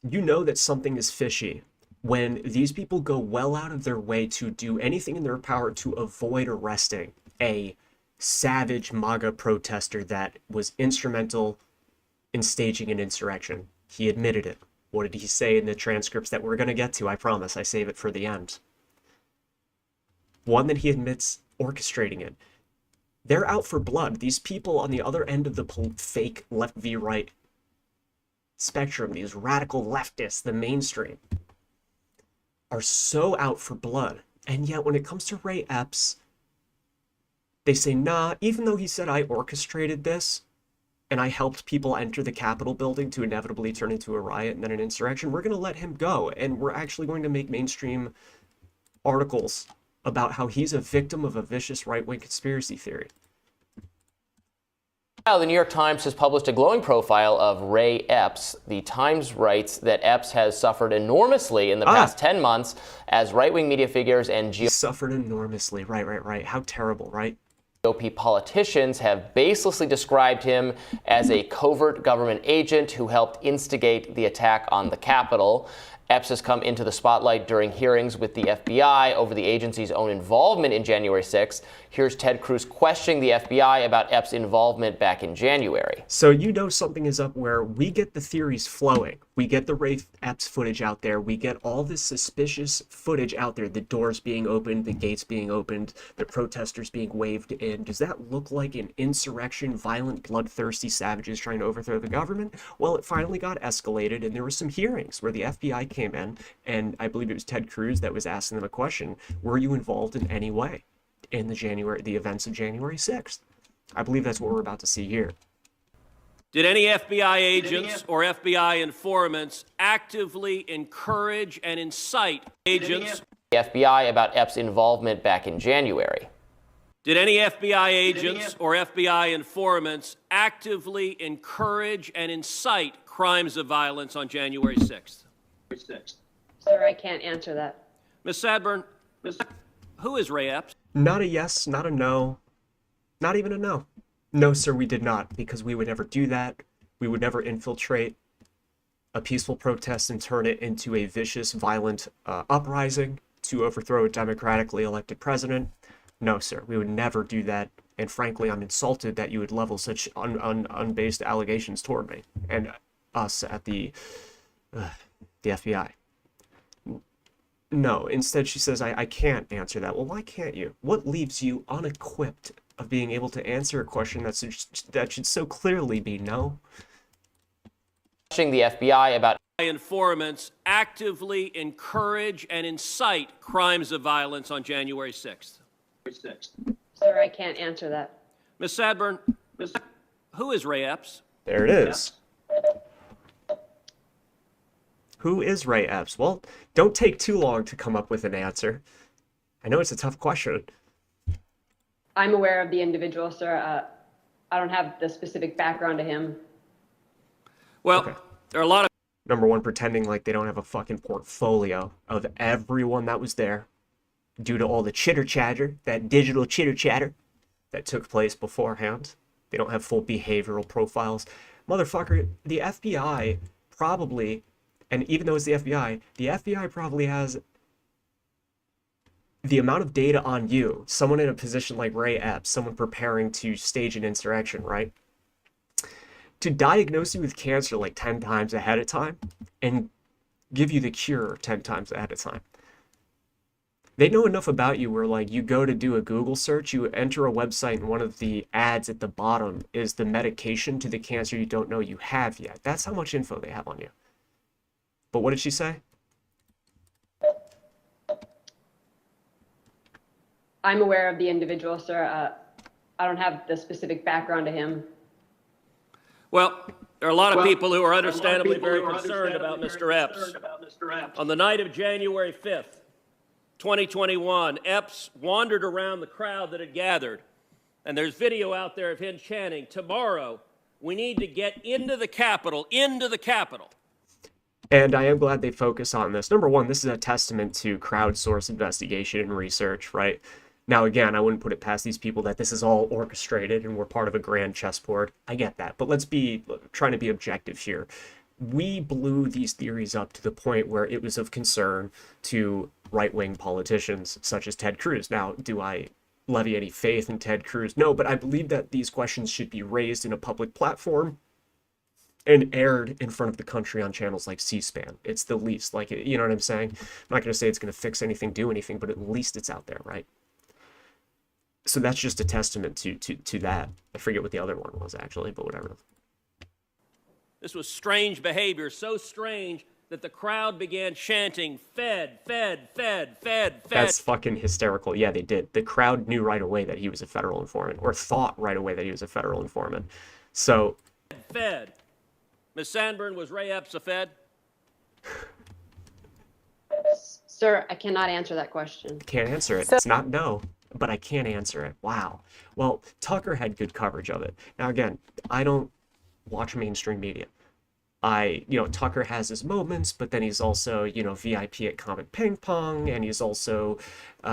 You know that something is fishy when these people go well out of their way to do anything in their power to avoid arresting a savage MAGA protester that was instrumental in staging an insurrection. He admitted it. What did he say in the transcripts that we're going to get to? I promise. I save it for the end. One, that he admits orchestrating it. They're out for blood. These people on the other end of the fake left v right spectrum, these radical leftists, the mainstream, are so out for blood. And yet when it comes to Ray Epps, they say, nah, even though he said I orchestrated this and I helped people enter the Capitol building to inevitably turn into a riot and then an insurrection, we're going to let him go. And we're actually going to make mainstream articles about how he's a victim of a vicious right-wing conspiracy theory. The New York Times has published a glowing profile of Ray Epps. The Times writes that Epps has suffered enormously in the past 10 months as right-wing media figures and suffered enormously. Right. How terrible, right? GOP politicians have baselessly described him as a covert government agent who helped instigate the attack on the Capitol. Epps has come into the spotlight during hearings with the FBI over the agency's own involvement in January 6th. Here's Ted Cruz questioning the FBI about Epps' involvement back in January. So you know something is up where we get the theories flowing. We get the Ray Epps footage out there. We get all this suspicious footage out there. The doors being opened, the gates being opened, the protesters being waved in. Does that look like an insurrection, violent, bloodthirsty savages trying to overthrow the government? Well, it finally got escalated, and there were some hearings where the FBI came in, and I believe it was Ted Cruz that was asking them a question. Were you involved in any way in the events of January 6th? I believe that's what we're about to see here. Did any FBI agents or FBI informants actively encourage and incite agents? The FBI about Epps' involvement back in January. Did any FBI agents or FBI informants actively encourage and incite crimes of violence on January 6th? Sir, I can't answer that. Ms. Sadburn, who is Ray Epps? Not a yes, not a no, not even a no. No, sir, we did not, because we would never do that. We would never infiltrate a peaceful protest and turn it into a vicious, violent uprising to overthrow a democratically elected president. No, sir, we would never do that. And frankly, I'm insulted that you would level such unbased allegations toward me and us at the FBI. No, instead she says, I can't answer that. Well, why can't you? What leaves you unequipped of being able to answer a question that should so clearly be no? The FBI about informants actively encourage and incite crimes of violence on January 6th. Sir, I can't answer that. Ms. Sadburn, who is Ray Epps? There it is. Who is Ray Epps? Well, don't take too long to come up with an answer. I know it's a tough question. I'm aware of the individual, sir. I don't have the specific background to him. Well, okay. There are a lot of... Number one, pretending like they don't have a fucking portfolio of everyone that was there due to all the chitter chatter, that digital chitter chatter that took place beforehand. They don't have full behavioral profiles. Motherfucker, the FBI probably, and even though it's the FBI probably has the amount of data on you, someone in a position like Ray Epps, someone preparing to stage an insurrection, right? To diagnose you with cancer like 10 times ahead of time and give you the cure 10 times ahead of time. They know enough about you where, like, you go to do a Google search, you enter a website, and one of the ads at the bottom is the medication to the cancer you don't know you have yet. That's how much info they have on you. But what did she say? I'm aware of the individual, sir. I don't have the specific background to him. Well, there are a lot of people who are understandably very concerned about Mr. Epps. On the night of January 5th, 2021, Epps wandered around the crowd that had gathered, and there's video out there of him chanting, "Tomorrow, we need to get into the Capitol, into the Capitol." And I am glad they focus on this. Number one, this is a testament to crowdsourced investigation and research, right? Now, again, I wouldn't put it past these people that this is all orchestrated and we're part of a grand chessboard. I get that. But let's be trying to be objective here. We blew these theories up to the point where it was of concern to right-wing politicians such as Ted Cruz. Now, do I levy any faith in Ted Cruz? No, but I believe that these questions should be raised in a public platform and aired in front of the country on channels like C-SPAN. It's the least, like, you know what I'm saying? I'm not going to say it's going to fix anything, do anything, but at least it's out there, right? So that's just a testament to that. I forget what the other one was, actually, but whatever. This was strange behavior, so strange that the crowd began chanting, "Fed, Fed, Fed, Fed, Fed." That's fucking hysterical. Yeah, they did. The crowd knew right away that he was a federal informant, or thought right away that he was a federal informant. So... Fed. Ms. Sandburn, was Ray Epps a Fed? Sir, I cannot answer that question. Can't answer it. It's not no, but I can't answer it. Wow. Well, Tucker had good coverage of it. Now, again, I don't watch mainstream media. Tucker has his moments, but then he's also, VIP at Comet Ping Pong, and he's also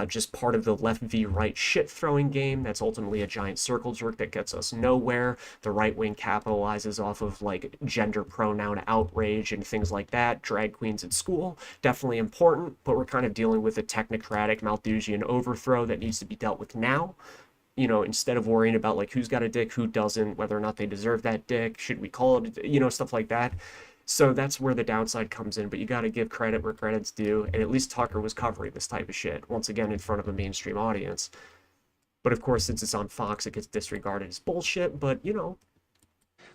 just part of the left v right shit throwing game. That's ultimately a giant circle jerk that gets us nowhere. The right wing capitalizes off of like gender pronoun outrage and things like that. Drag queens at school, definitely important, but we're kind of dealing with a technocratic Malthusian overthrow that needs to be dealt with now. Instead of worrying about like who's got a dick, who doesn't, whether or not they deserve that dick, should we call it, stuff like that. So that's where the downside comes in, but you got to give credit where credit's due, and at least Tucker was covering this type of shit, once again, in front of a mainstream audience. But of course, since it's on Fox, it gets disregarded as bullshit, but,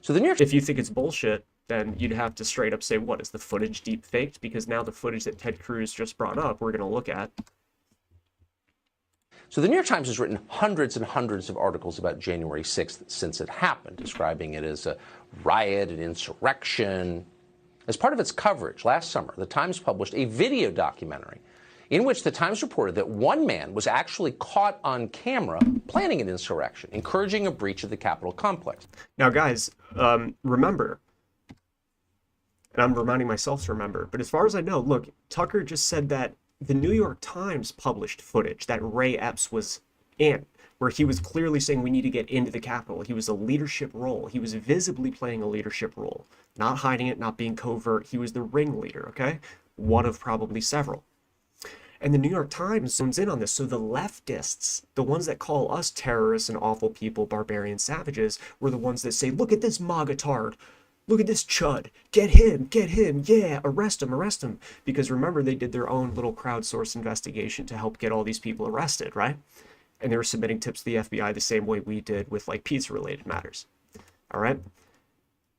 So if you think it's bullshit, then you'd have to straight up say, what, is the footage deep faked? Because now the footage that Ted Cruz just brought up, we're going to look at. So the New York Times has written hundreds and hundreds of articles about January 6th since it happened, describing it as a riot, an insurrection. As part of its coverage last summer, the Times published a video documentary in which the Times reported that one man was actually caught on camera planning an insurrection, encouraging a breach of the Capitol complex. Now, guys, remember, and I'm reminding myself to remember, but as far as I know, look, Tucker just said that the New York Times published footage that Ray Epps was in, where he was clearly saying we need to get into the Capitol. He was a leadership role. He was visibly playing a leadership role, not hiding it, not being covert. He was the ringleader, okay? One of probably several. And the New York Times zooms in on this. So the leftists, the ones that call us terrorists and awful people, barbarian savages, were the ones that say, look at this MAGA-tard. Look at this chud. Get him, yeah, arrest him. Because remember, they did their own little crowdsourced investigation to help get all these people arrested, right? And they were submitting tips to the FBI the same way we did with like pizza-related matters, all right?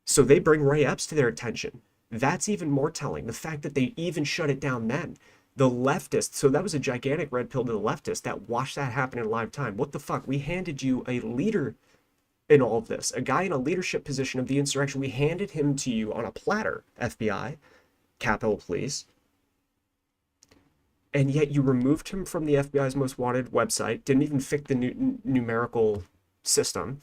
So they bring Ray Epps to their attention. That's even more telling. The fact that they even shut it down then. The leftists, so that was a gigantic red pill to the leftists that watched that happen in live time. What the fuck? We handed you a leader in all of this, a guy in a leadership position of the insurrection. We handed him to you on a platter, FBI, Capitol Police, and yet you removed him from the FBI's most wanted website, didn't even fix the numerical system,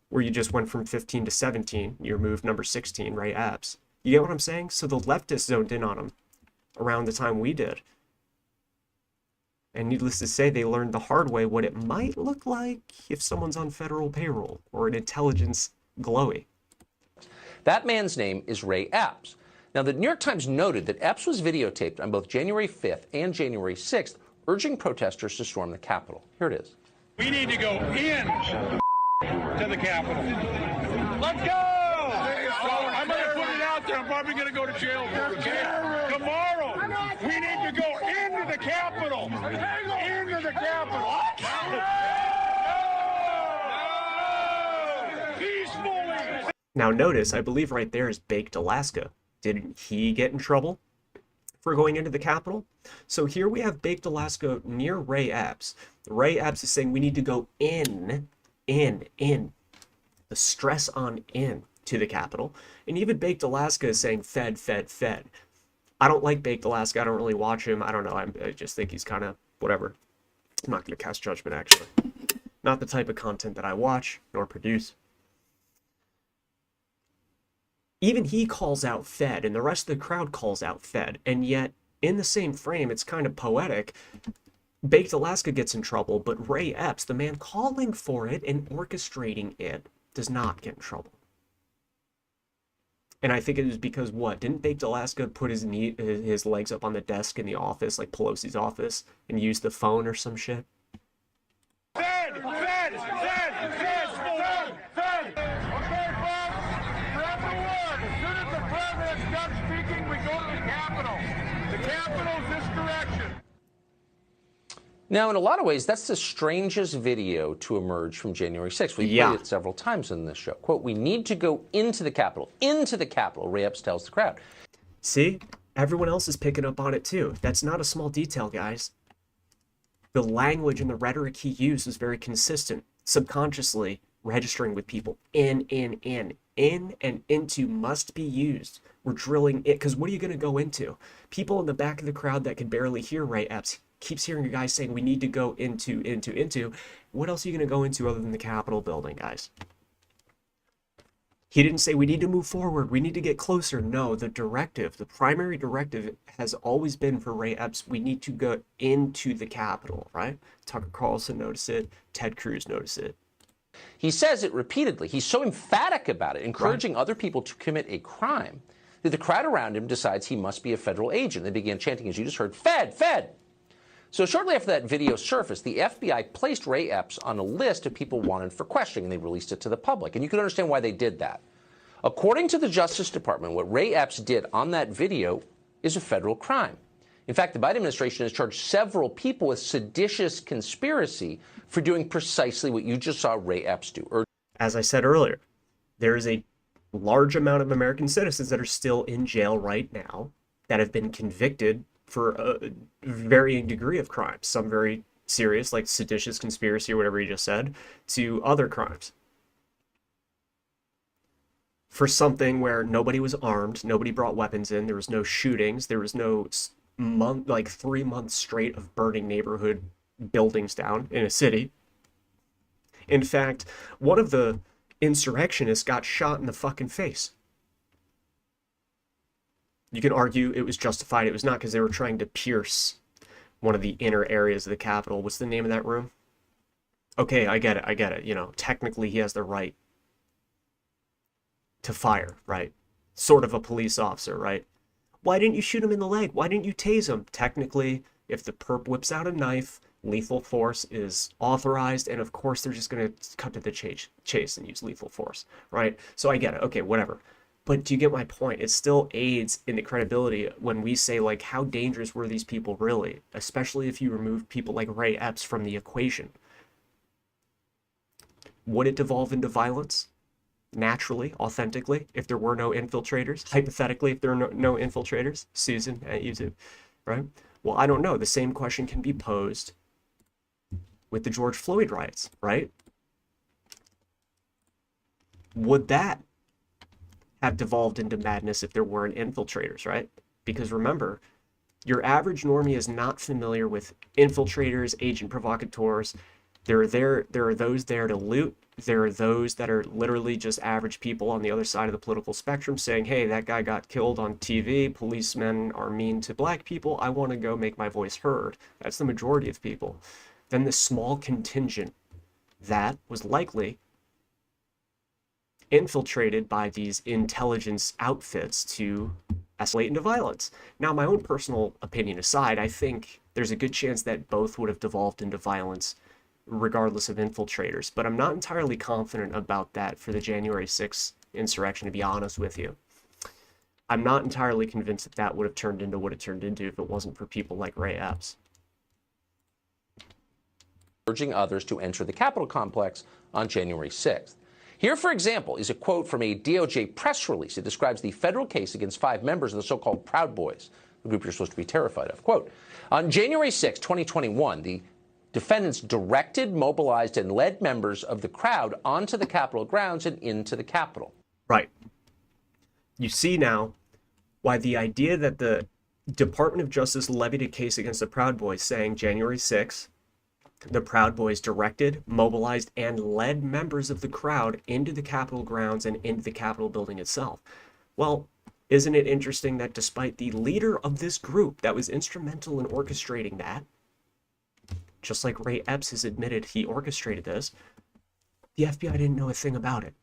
where you just went from 15 to 17, you removed number 16, Ray Epps. You get what I'm saying? So the leftists zoned in on him around the time we did. And needless to say, they learned the hard way what it might look like if someone's on federal payroll or an intelligence glowy. That man's name is Ray Epps. Now, the New York Times noted that Epps was videotaped on both January 5th and January 6th, urging protesters to storm the Capitol. Here it is. We need to go in to the Capitol. Let's go! I'm going to put it out there. I'm probably going to go to jail for it. Tomorrow, we need to go into the Capitol. Into the Capitol. Peacefully. Now notice, I believe right there is Baked Alaska. Didn't he get in trouble for going into the Capitol? So here we have Baked Alaska near Ray Epps. Ray Epps is saying we need to go in. The stress on in to the Capitol. And even Baked Alaska is saying fed. I don't like Baked Alaska. I don't really watch him. I don't know. I just think he's kind of whatever. I'm not going to cast judgment, actually. Not the type of content that I watch nor produce. Even he calls out Fed, and the rest of the crowd calls out Fed. And yet, in the same frame, it's kind of poetic. Baked Alaska gets in trouble, but Ray Epps, the man calling for it and orchestrating it, does not get in trouble. And I think it was because what? Didn't Baked Alaska put his legs up on the desk in the office, like Pelosi's office, and use the phone or some shit? Fed! Okay, folks, grab the word. As soon as the president's done speaking, we go to the Capitol. The Capitol's this direction. Now, in a lot of ways, that's the strangest video to emerge from January 6th. We've played it several times in this show. Quote, we need to go into the Capitol, Ray Epps tells the crowd. See? Everyone else is picking up on it too. That's not a small detail, guys. The language and the rhetoric he used was very consistent, subconsciously registering with people. In and into must be used. We're drilling it, because what are you going to go into? People in the back of the crowd that can barely hear Ray Epps keeps hearing a guy saying we need to go into. What else are you going to go into other than the Capitol building, guys? He didn't say we need to move forward, we need to get closer. No, the directive, the primary directive has always been for Ray Epps, we need to go into the Capitol, right? Tucker Carlson noticed it, Ted Cruz noticed it. He says it repeatedly. He's so emphatic about it, encouraging other people to commit a crime, that the crowd around him decides he must be a federal agent. They began chanting, as you just heard, Fed! So shortly after that video surfaced, the FBI placed Ray Epps on a list of people wanted for questioning, and they released it to the public. And you can understand why they did that. According to the Justice Department, what Ray Epps did on that video is a federal crime. In fact, the Biden administration has charged several people with seditious conspiracy for doing precisely what you just saw Ray Epps do. As I said earlier, there is a large amount of American citizens that are still in jail right now that have been convicted for a varying degree of crimes, some very serious, like seditious conspiracy or whatever you just said, to other crimes. For something where nobody was armed, nobody brought weapons in, there was no shootings, there was no 3 months straight of burning neighborhood buildings down in a city. In fact, one of the insurrectionists got shot in the fucking face. You can argue it was justified. It was not, because they were trying to pierce one of the inner areas of the Capitol. What's the name of that room? Okay, I get it. You know, technically he has the right to fire, right? Sort of a police officer, right? Why didn't you shoot him in the leg? Why didn't you tase him? Technically, if the perp whips out a knife, lethal force is authorized, and of course they're just going to cut to the chase and use lethal force, right? So I get it. Okay, whatever. But do you get my point? It still aids in the credibility when we say, like, how dangerous were these people really? Especially if you remove people like Ray Epps from the equation. Would it devolve into violence? Naturally, authentically, if there were no infiltrators? Hypothetically, if there are no infiltrators? Susan at YouTube, right? Well, I don't know. The same question can be posed with the George Floyd riots, right? Would that have devolved into madness if there weren't infiltrators, right? Because remember, your average normie is not familiar with infiltrators, agent provocateurs, There are those there to loot. There are those that are literally just average people on the other side of the political spectrum saying, hey, that guy got killed on TV. Policemen are mean to black people. I want to go make my voice heard. That's the majority of people. Then the small contingent that was likely infiltrated by these intelligence outfits to escalate into violence. Now, my own personal opinion aside, I think there's a good chance that both would have devolved into violence regardless of infiltrators, but I'm not entirely confident about that for the January 6th insurrection, to be honest with you. I'm not entirely convinced that that would have turned into what it turned into if it wasn't for people like Ray Epps. Urging others to enter the Capitol complex on January 6th. Here, for example, is a quote from a DOJ press release. It describes the federal case against 5 members of the so-called Proud Boys, the group you're supposed to be terrified of. Quote, on January 6, 2021, the defendants directed, mobilized, and led members of the crowd onto the Capitol grounds and into the Capitol. Right. You see now why the idea that the Department of Justice levied a case against the Proud Boys saying January 6th, the Proud Boys directed, mobilized, and led members of the crowd into the Capitol grounds and into the Capitol building itself. Well, isn't it interesting that despite the leader of this group that was instrumental in orchestrating that, just like Ray Epps has admitted he orchestrated this, the FBI didn't know a thing about it,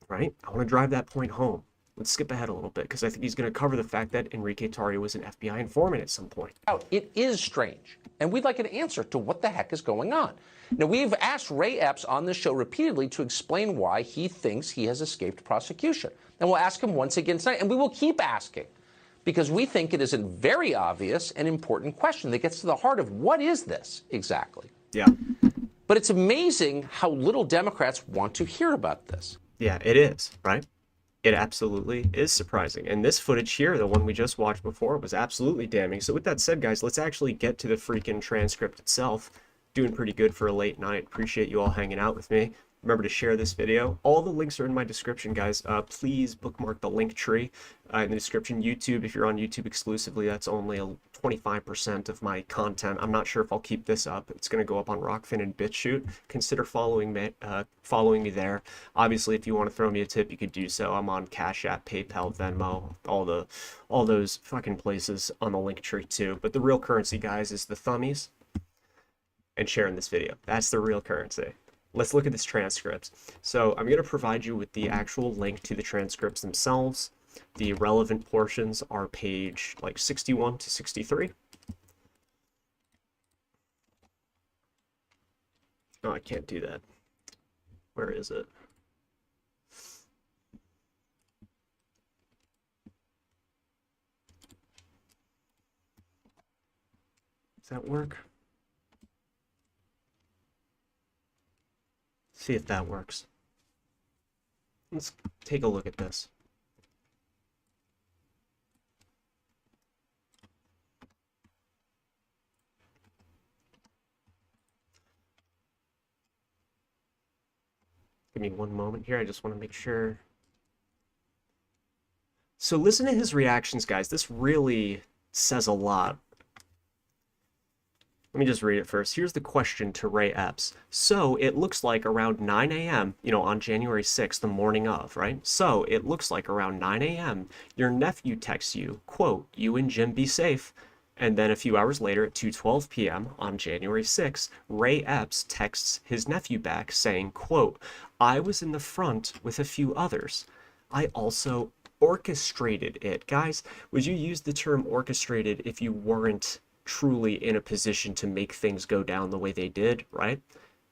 right? I want to drive that point home. Let's skip ahead a little bit because I think he's going to cover the fact that Enrique Tarrio was an FBI informant at some point. It is strange, and we'd like an answer to what the heck is going on. Now, we've asked Ray Epps on this show repeatedly to explain why he thinks he has escaped prosecution. And we'll ask him once again tonight, and we will keep asking, because we think it is a very obvious and important question that gets to the heart of what is this exactly. Yeah. But it's amazing how little Democrats want to hear about this. Yeah, it is, right? It absolutely is surprising. And this footage here, the one we just watched before, was absolutely damning. So with that said, guys, let's actually get to the freaking transcript itself. Doing pretty good for a late night. Appreciate you all hanging out with me. Remember to share this video. All the links are in my description, guys. Please bookmark the link tree in the description. YouTube, if you're on YouTube exclusively, that's only 25% of my content. I'm not sure if I'll keep this up. It's going to go up on Rockfin and BitChute. Consider following me there. Obviously, if you want to throw me a tip, you could do so. I'm on Cash App, PayPal, Venmo, all those fucking places on the link tree too. But the real currency, guys, is the thummies and sharing this video. That's the real currency. Let's look at this transcripts. So I'm going to provide you with the actual link to the transcripts themselves. The relevant portions are page like 61 to 63. Oh, I can't do that. Where is it? Does that work? See if that works. Let's take a look at this. Give me one moment here. I just want to make sure. So listen to his reactions, guys. This really says a lot. Let me just read it first. Here's the question to Ray Epps. So it looks like around 9 a.m., on January 6th, the morning of, right? So it looks like around 9 a.m., your nephew texts you, quote, you and Jim be safe. And then a few hours later at 2:12 p.m. on January 6th, Ray Epps texts his nephew back saying, quote, I was in the front with a few others. I also orchestrated it. Guys, would you use the term orchestrated if you weren't truly in a position to make things go down the way they did, right?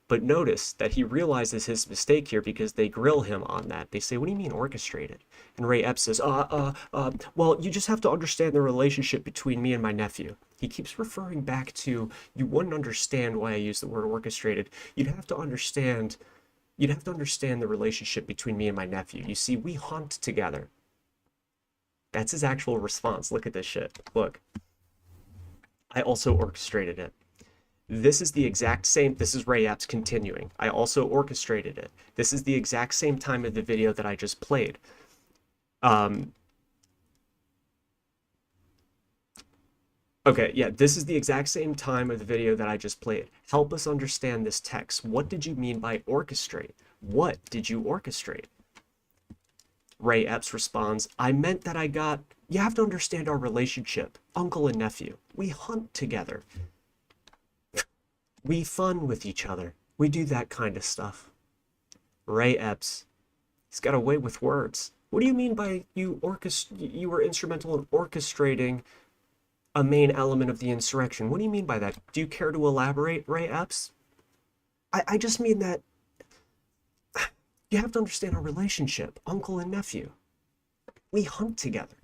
But notice that he realizes his mistake here because they grill him on that. They say, what do you mean orchestrated? And Ray Epps says, well, you just have to understand the relationship between me and my nephew. He keeps referring back to, you wouldn't understand why I use the word orchestrated. You'd have to understand the relationship between me and my nephew. You see, we hunt together. That's his actual response. Look at this shit. Look. I also orchestrated it. This is the exact same, this is Ray Epps continuing. I also orchestrated it. This is the exact same time of the video that I just played. Okay, yeah, this is the exact same time of the video that I just played. Help us understand this text. What did you mean by orchestrate? What did you orchestrate? Ray Epps responds, I meant that you have to understand our relationship, uncle and nephew. We hunt together. We fun with each other. We do that kind of stuff. Ray Epps, he's got a way with words. What do you mean by you were instrumental in orchestrating a main element of the insurrection? What do you mean by that? Do you care to elaborate, Ray Epps? I just mean that you have to understand our relationship, uncle and nephew. We hunt together.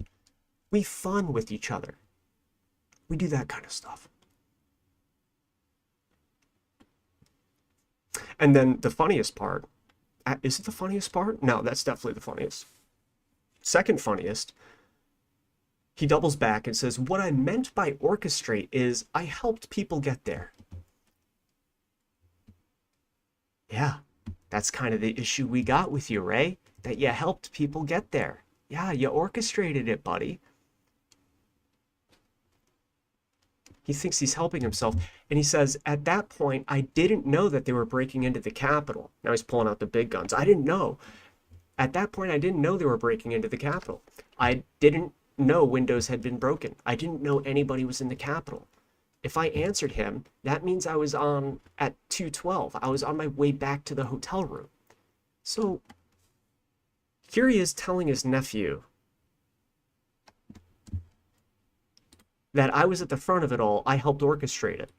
We fun with each other. We do that kind of stuff. And then the funniest part, is it the funniest part? No, that's definitely the funniest. Second funniest, he doubles back and says, what I meant by orchestrate is I helped people get there. Yeah, that's kind of the issue we got with you, Ray, that you helped people get there. Yeah, you orchestrated it, buddy. He thinks he's helping himself. And he says, at that point, I didn't know that they were breaking into the Capitol. Now he's pulling out the big guns. I didn't know. At that point, I didn't know they were breaking into the Capitol. I didn't know windows had been broken. I didn't know anybody was in the Capitol. If I answered him, that means I was on at 2:12. I was on my way back to the hotel room. So here he is telling his nephew that I was at the front of it all. I helped orchestrate it.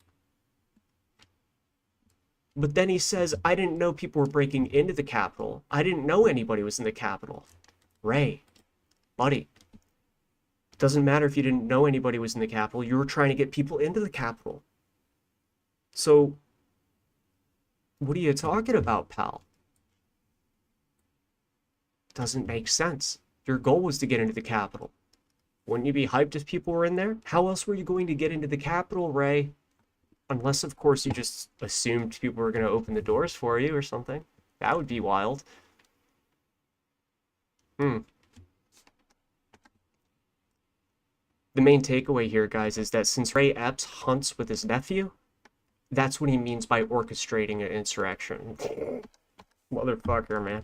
But then he says, I didn't know people were breaking into the Capitol. I didn't know anybody was in the Capitol. Ray, buddy, it doesn't matter if you didn't know anybody was in the Capitol. You were trying to get people into the Capitol. So what are you talking about, pal? Doesn't make sense. Your goal was to get into the Capitol. Wouldn't you be hyped if people were in there? How else were you going to get into the Capitol, Ray? Unless, of course, you just assumed people were going to open the doors for you or something. That would be wild. The main takeaway here, guys, is that since Ray Epps hunts with his nephew, that's what he means by orchestrating an insurrection. Motherfucker, man.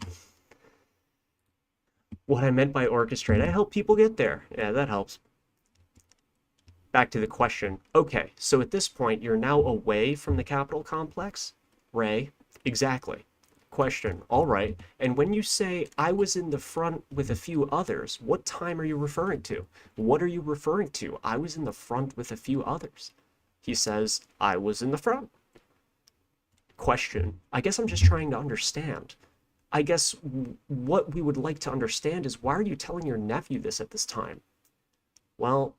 What I meant by orchestrate, I help people get there. Yeah, that helps. Back to the question. Okay, so at this point, you're now away from the Capitol complex? Ray, exactly. Question, all right. And when you say, I was in the front with a few others, what time are you referring to? What are you referring to? I was in the front with a few others. He says, I was in the front. Question, I guess I'm just trying to understand. I guess what we would like to understand is, why are you telling your nephew this at this time? Well,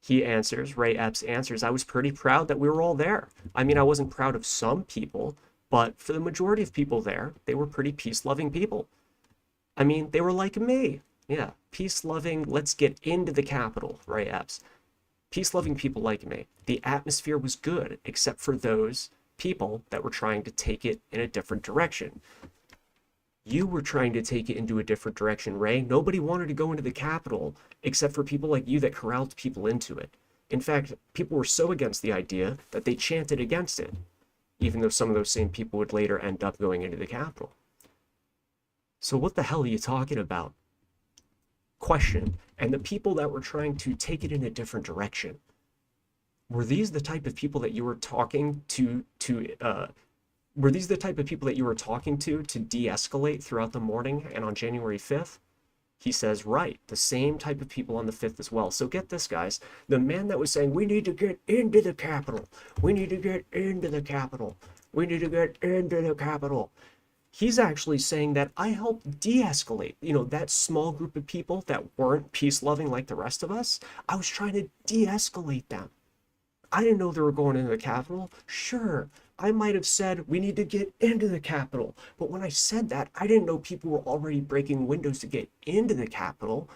he answers, Ray Epps answers, I was pretty proud that we were all there. I mean, I wasn't proud of some people, but for the majority of people there, they were pretty peace-loving people. I mean, they were like me. Yeah, peace-loving, let's get into the Capitol, Ray Epps. Peace-loving people like me. The atmosphere was good, except for those people that were trying to take it in a different direction. You were trying to take it into a different direction, Ray. Nobody wanted to go into the Capitol except for people like you that corralled people into it. In fact, people were so against the idea that they chanted against it, even though some of those same people would later end up going into the Capitol. So what the hell are you talking about? Question, and the people that were trying to take it in a different direction, were these the type of people that you were talking to de-escalate throughout the morning and on January 5th? He says, right, the same type of people on the 5th as well. So get this, guys. The man that was saying, we need to get into the Capitol. We need to get into the Capitol. We need to get into the Capitol. He's actually saying that I helped de-escalate, that small group of people that weren't peace-loving like the rest of us. I was trying to de-escalate them. I didn't know they were going into the Capitol. Sure, I might have said we need to get into the Capitol. But when I said that, I didn't know people were already breaking windows to get into the Capitol.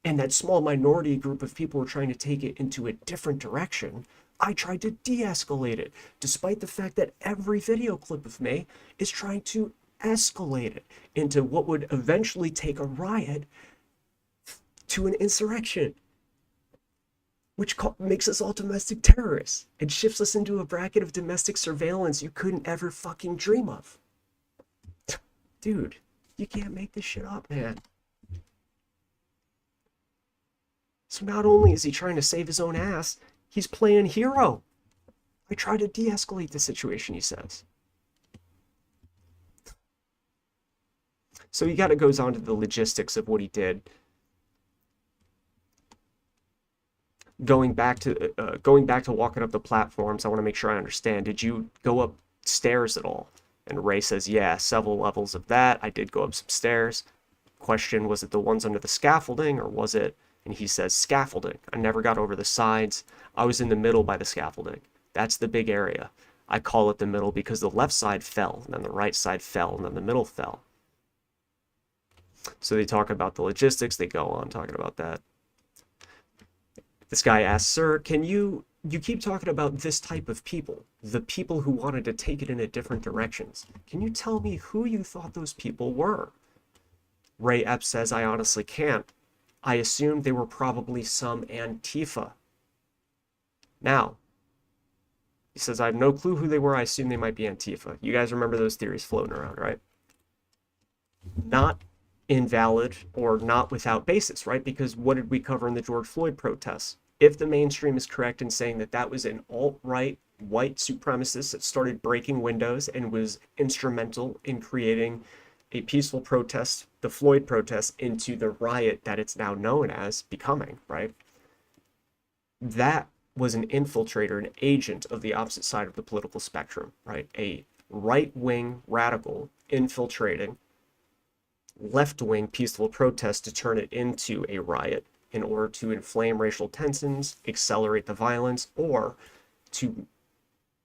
And that small minority group of people were trying to take it into a different direction. I tried to de-escalate it, despite the fact that every video clip of me is trying to escalate it into what would eventually take a riot to an insurrection. which makes us all domestic terrorists and shifts us into a bracket of domestic surveillance you couldn't ever fucking dream of. Dude, you can't make this shit up, man. So not only is he trying to save his own ass, he's playing hero. I try to de-escalate the situation, he says. So he goes on to the logistics of what he did. Going back to walking up the platforms, I want to make sure I understand. Did you go upstairs at all? And Ray says, yeah, several levels of that. I did go up some stairs. Question, was it the ones under the scaffolding, or was it? And he says, scaffolding. I never got over the sides. I was in the middle by the scaffolding. That's the big area. I call it the middle because the left side fell, and then the right side fell, and then the middle fell. So they talk about the logistics. They go on talking about that. This guy asks, sir, can you keep talking about this type of people, the people who wanted to take it in a different directions. Can you tell me who you thought those people were? Ray Epps says, I honestly can't. I assumed they were probably some Antifa. Now, he says, I have no clue who they were. I assume they might be Antifa. You guys remember those theories floating around, right? Not invalid or not without basis, right? Because what did we cover in the George Floyd protests? If the mainstream is correct in saying that that was an alt-right white supremacist that started breaking windows and was instrumental in creating a peaceful protest, the Floyd protest, into the riot that it's now known as becoming, right? That was an infiltrator, an agent of the opposite side of the political spectrum, right? A right-wing radical infiltrating left-wing peaceful protest to turn it into a riot in order to inflame racial tensions, accelerate the violence, or to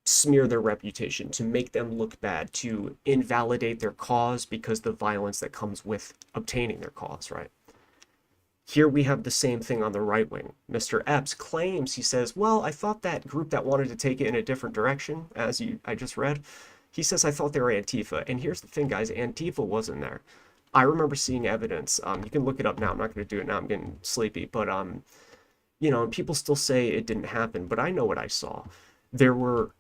smear their reputation, to make them look bad, to invalidate their cause because the violence that comes with obtaining their cause, right? Here we have the same thing on the right wing. Mr. Epps claims, he says, well, I thought that group that wanted to take it in a different direction, as I just read, he says, I thought they were Antifa. And here's the thing, guys, Antifa wasn't there. I remember seeing evidence. You can look it up now. I'm not going to do it now. I'm getting sleepy. But, you know, people still say it didn't happen. But I know what I saw. There's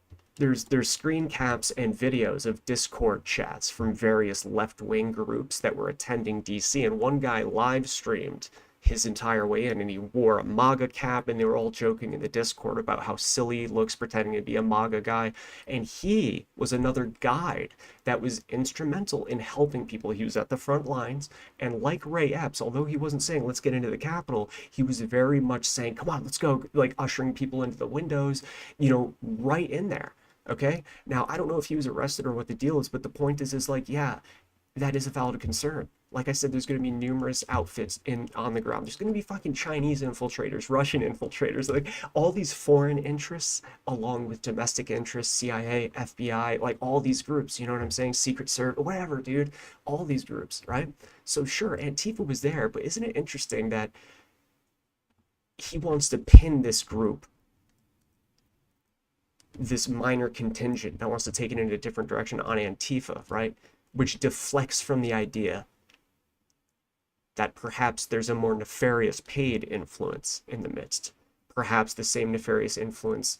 screen caps and videos of Discord chats from various left-wing groups that were attending DC. And one guy live streamed his entire way in, and he wore a MAGA cap, and they were all joking in the Discord about how silly he looks pretending to be a MAGA guy. And he was another guide that was instrumental in helping people. He was at the front lines, and like Ray Epps, although he wasn't saying let's get into the Capitol, he was very much saying, come on, let's go, like ushering people into the windows, you know, right in there. Okay, now I don't know if he was arrested or what the deal is, but the point is like, yeah, that is a valid concern. Like I said, there's going to be numerous outfits on the ground. There's going to be fucking Chinese infiltrators, Russian infiltrators, like all these foreign interests along with domestic interests, CIA, FBI, like all these groups, you know what I'm saying? Secret Service, whatever, dude, all these groups, right? So sure, Antifa was there, but isn't it interesting that he wants to pin this group, this minor contingent that wants to take it in a different direction on Antifa, right? Which deflects from the idea that perhaps there's a more nefarious paid influence in the midst. Perhaps the same nefarious influence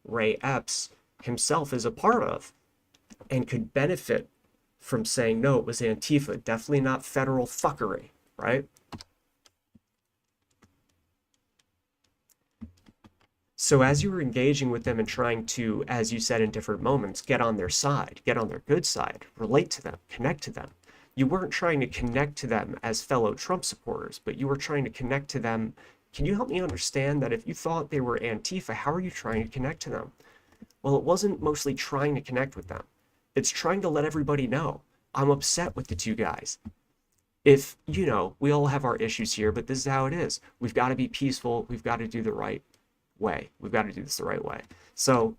Ray Epps himself is a part of and could benefit from saying, no, it was Antifa, definitely not federal fuckery, right? So as you were engaging with them and trying to, as you said in different moments, get on their side, get on their good side, relate to them, connect to them, you weren't trying to connect to them as fellow Trump supporters, but you were trying to connect to them. Can you help me understand that if you thought they were Antifa, how are you trying to connect to them? Well, it wasn't mostly trying to connect with them. It's trying to let everybody know, I'm upset with the two guys. If, you know, we all have our issues here, but this is how it is. We've got to be peaceful. We've got to do the right way. We've got to do this the right way. So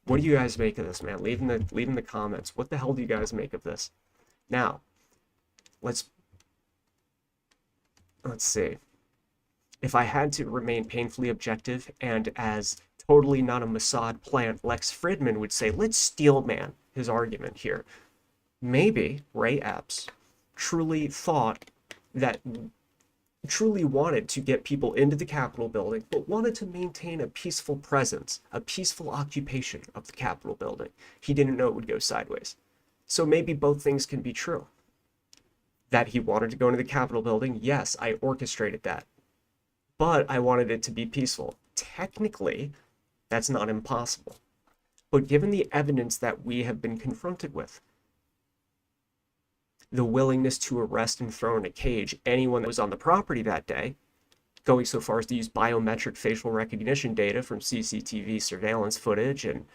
what do you guys make of this, man? Leave in the comments. What the hell do you guys make of this? Now, let's see. If I had to remain painfully objective and as totally not a Mossad plant, Lex Fridman would say, let's steelman his argument here. Maybe Ray Epps truly thought that truly wanted to get people into the Capitol building, but wanted to maintain a peaceful presence, a peaceful occupation of the Capitol building. He didn't know it would go sideways. So maybe both things can be true. That he wanted to go into the Capitol building, yes, I orchestrated that. But I wanted it to be peaceful. Technically, that's not impossible. But given the evidence that we have been confronted with, the willingness to arrest and throw in a cage anyone that was on the property that day, going so far as to use biometric facial recognition data from CCTV surveillance footage and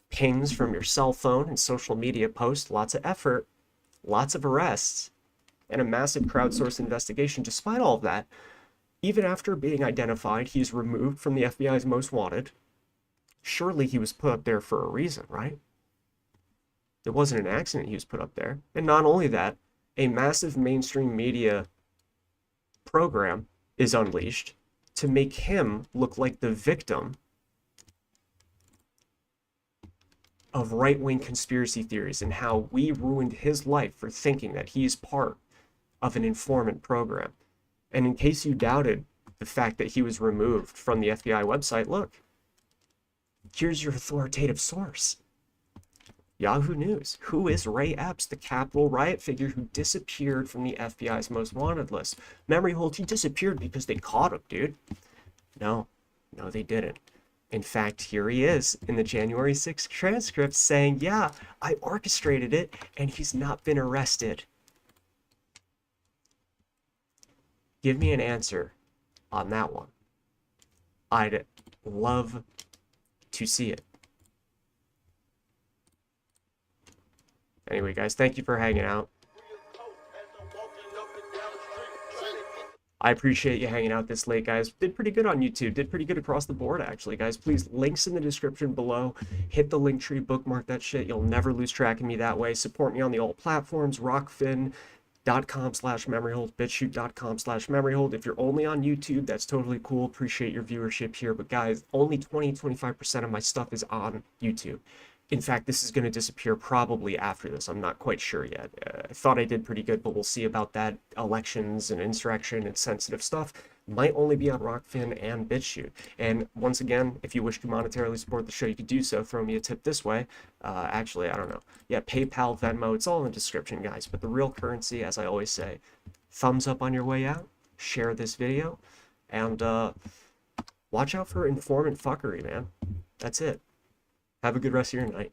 pings from your cell phone and social media posts, lots of effort, lots of arrests, and a massive crowdsourced investigation. Despite all of that, even after being identified, he's removed from the FBI's most wanted. Surely he was put up there for a reason, right? It wasn't an accident he was put up there. And not only that, a massive mainstream media program is unleashed to make him look like the victim of right-wing conspiracy theories and how we ruined his life for thinking that he's part of an informant program. And in case you doubted the fact that he was removed from the FBI website, look, here's your authoritative source. Yahoo News. Who is Ray Epps, the Capitol riot figure who disappeared from the FBI's most wanted list? Memory hold, he disappeared because they caught him, dude. No, they didn't. In fact, here he is in the January 6th transcript saying, yeah, I orchestrated it, and he's not been arrested. Give me an answer on that one. I'd love to see it. Anyway, guys, thank you for hanging out. I appreciate you hanging out this late, guys. Did pretty good on YouTube. Did pretty good across the board, actually, guys. Please, links in the description below. Hit the link tree, bookmark that shit. You'll never lose track of me that way. Support me on the alt platforms, rockfin.com/memoryhold, bitshoot.com/memoryhold. If you're only on YouTube, that's totally cool. Appreciate your viewership here. But guys, only 20-25% of my stuff is on YouTube. In fact, this is going to disappear probably after this. I'm not quite sure yet. I thought I did pretty good, but we'll see about that. Elections and insurrection and sensitive stuff might only be on Rockfin and BitChute. And once again, if you wish to monetarily support the show, you could do so. Throw me a tip this way. Actually, I don't know. Yeah, PayPal, Venmo, it's all in the description, guys. But the real currency, as I always say, thumbs up on your way out. Share this video. And watch out for informant fuckery, man. That's it. Have a good rest of your night.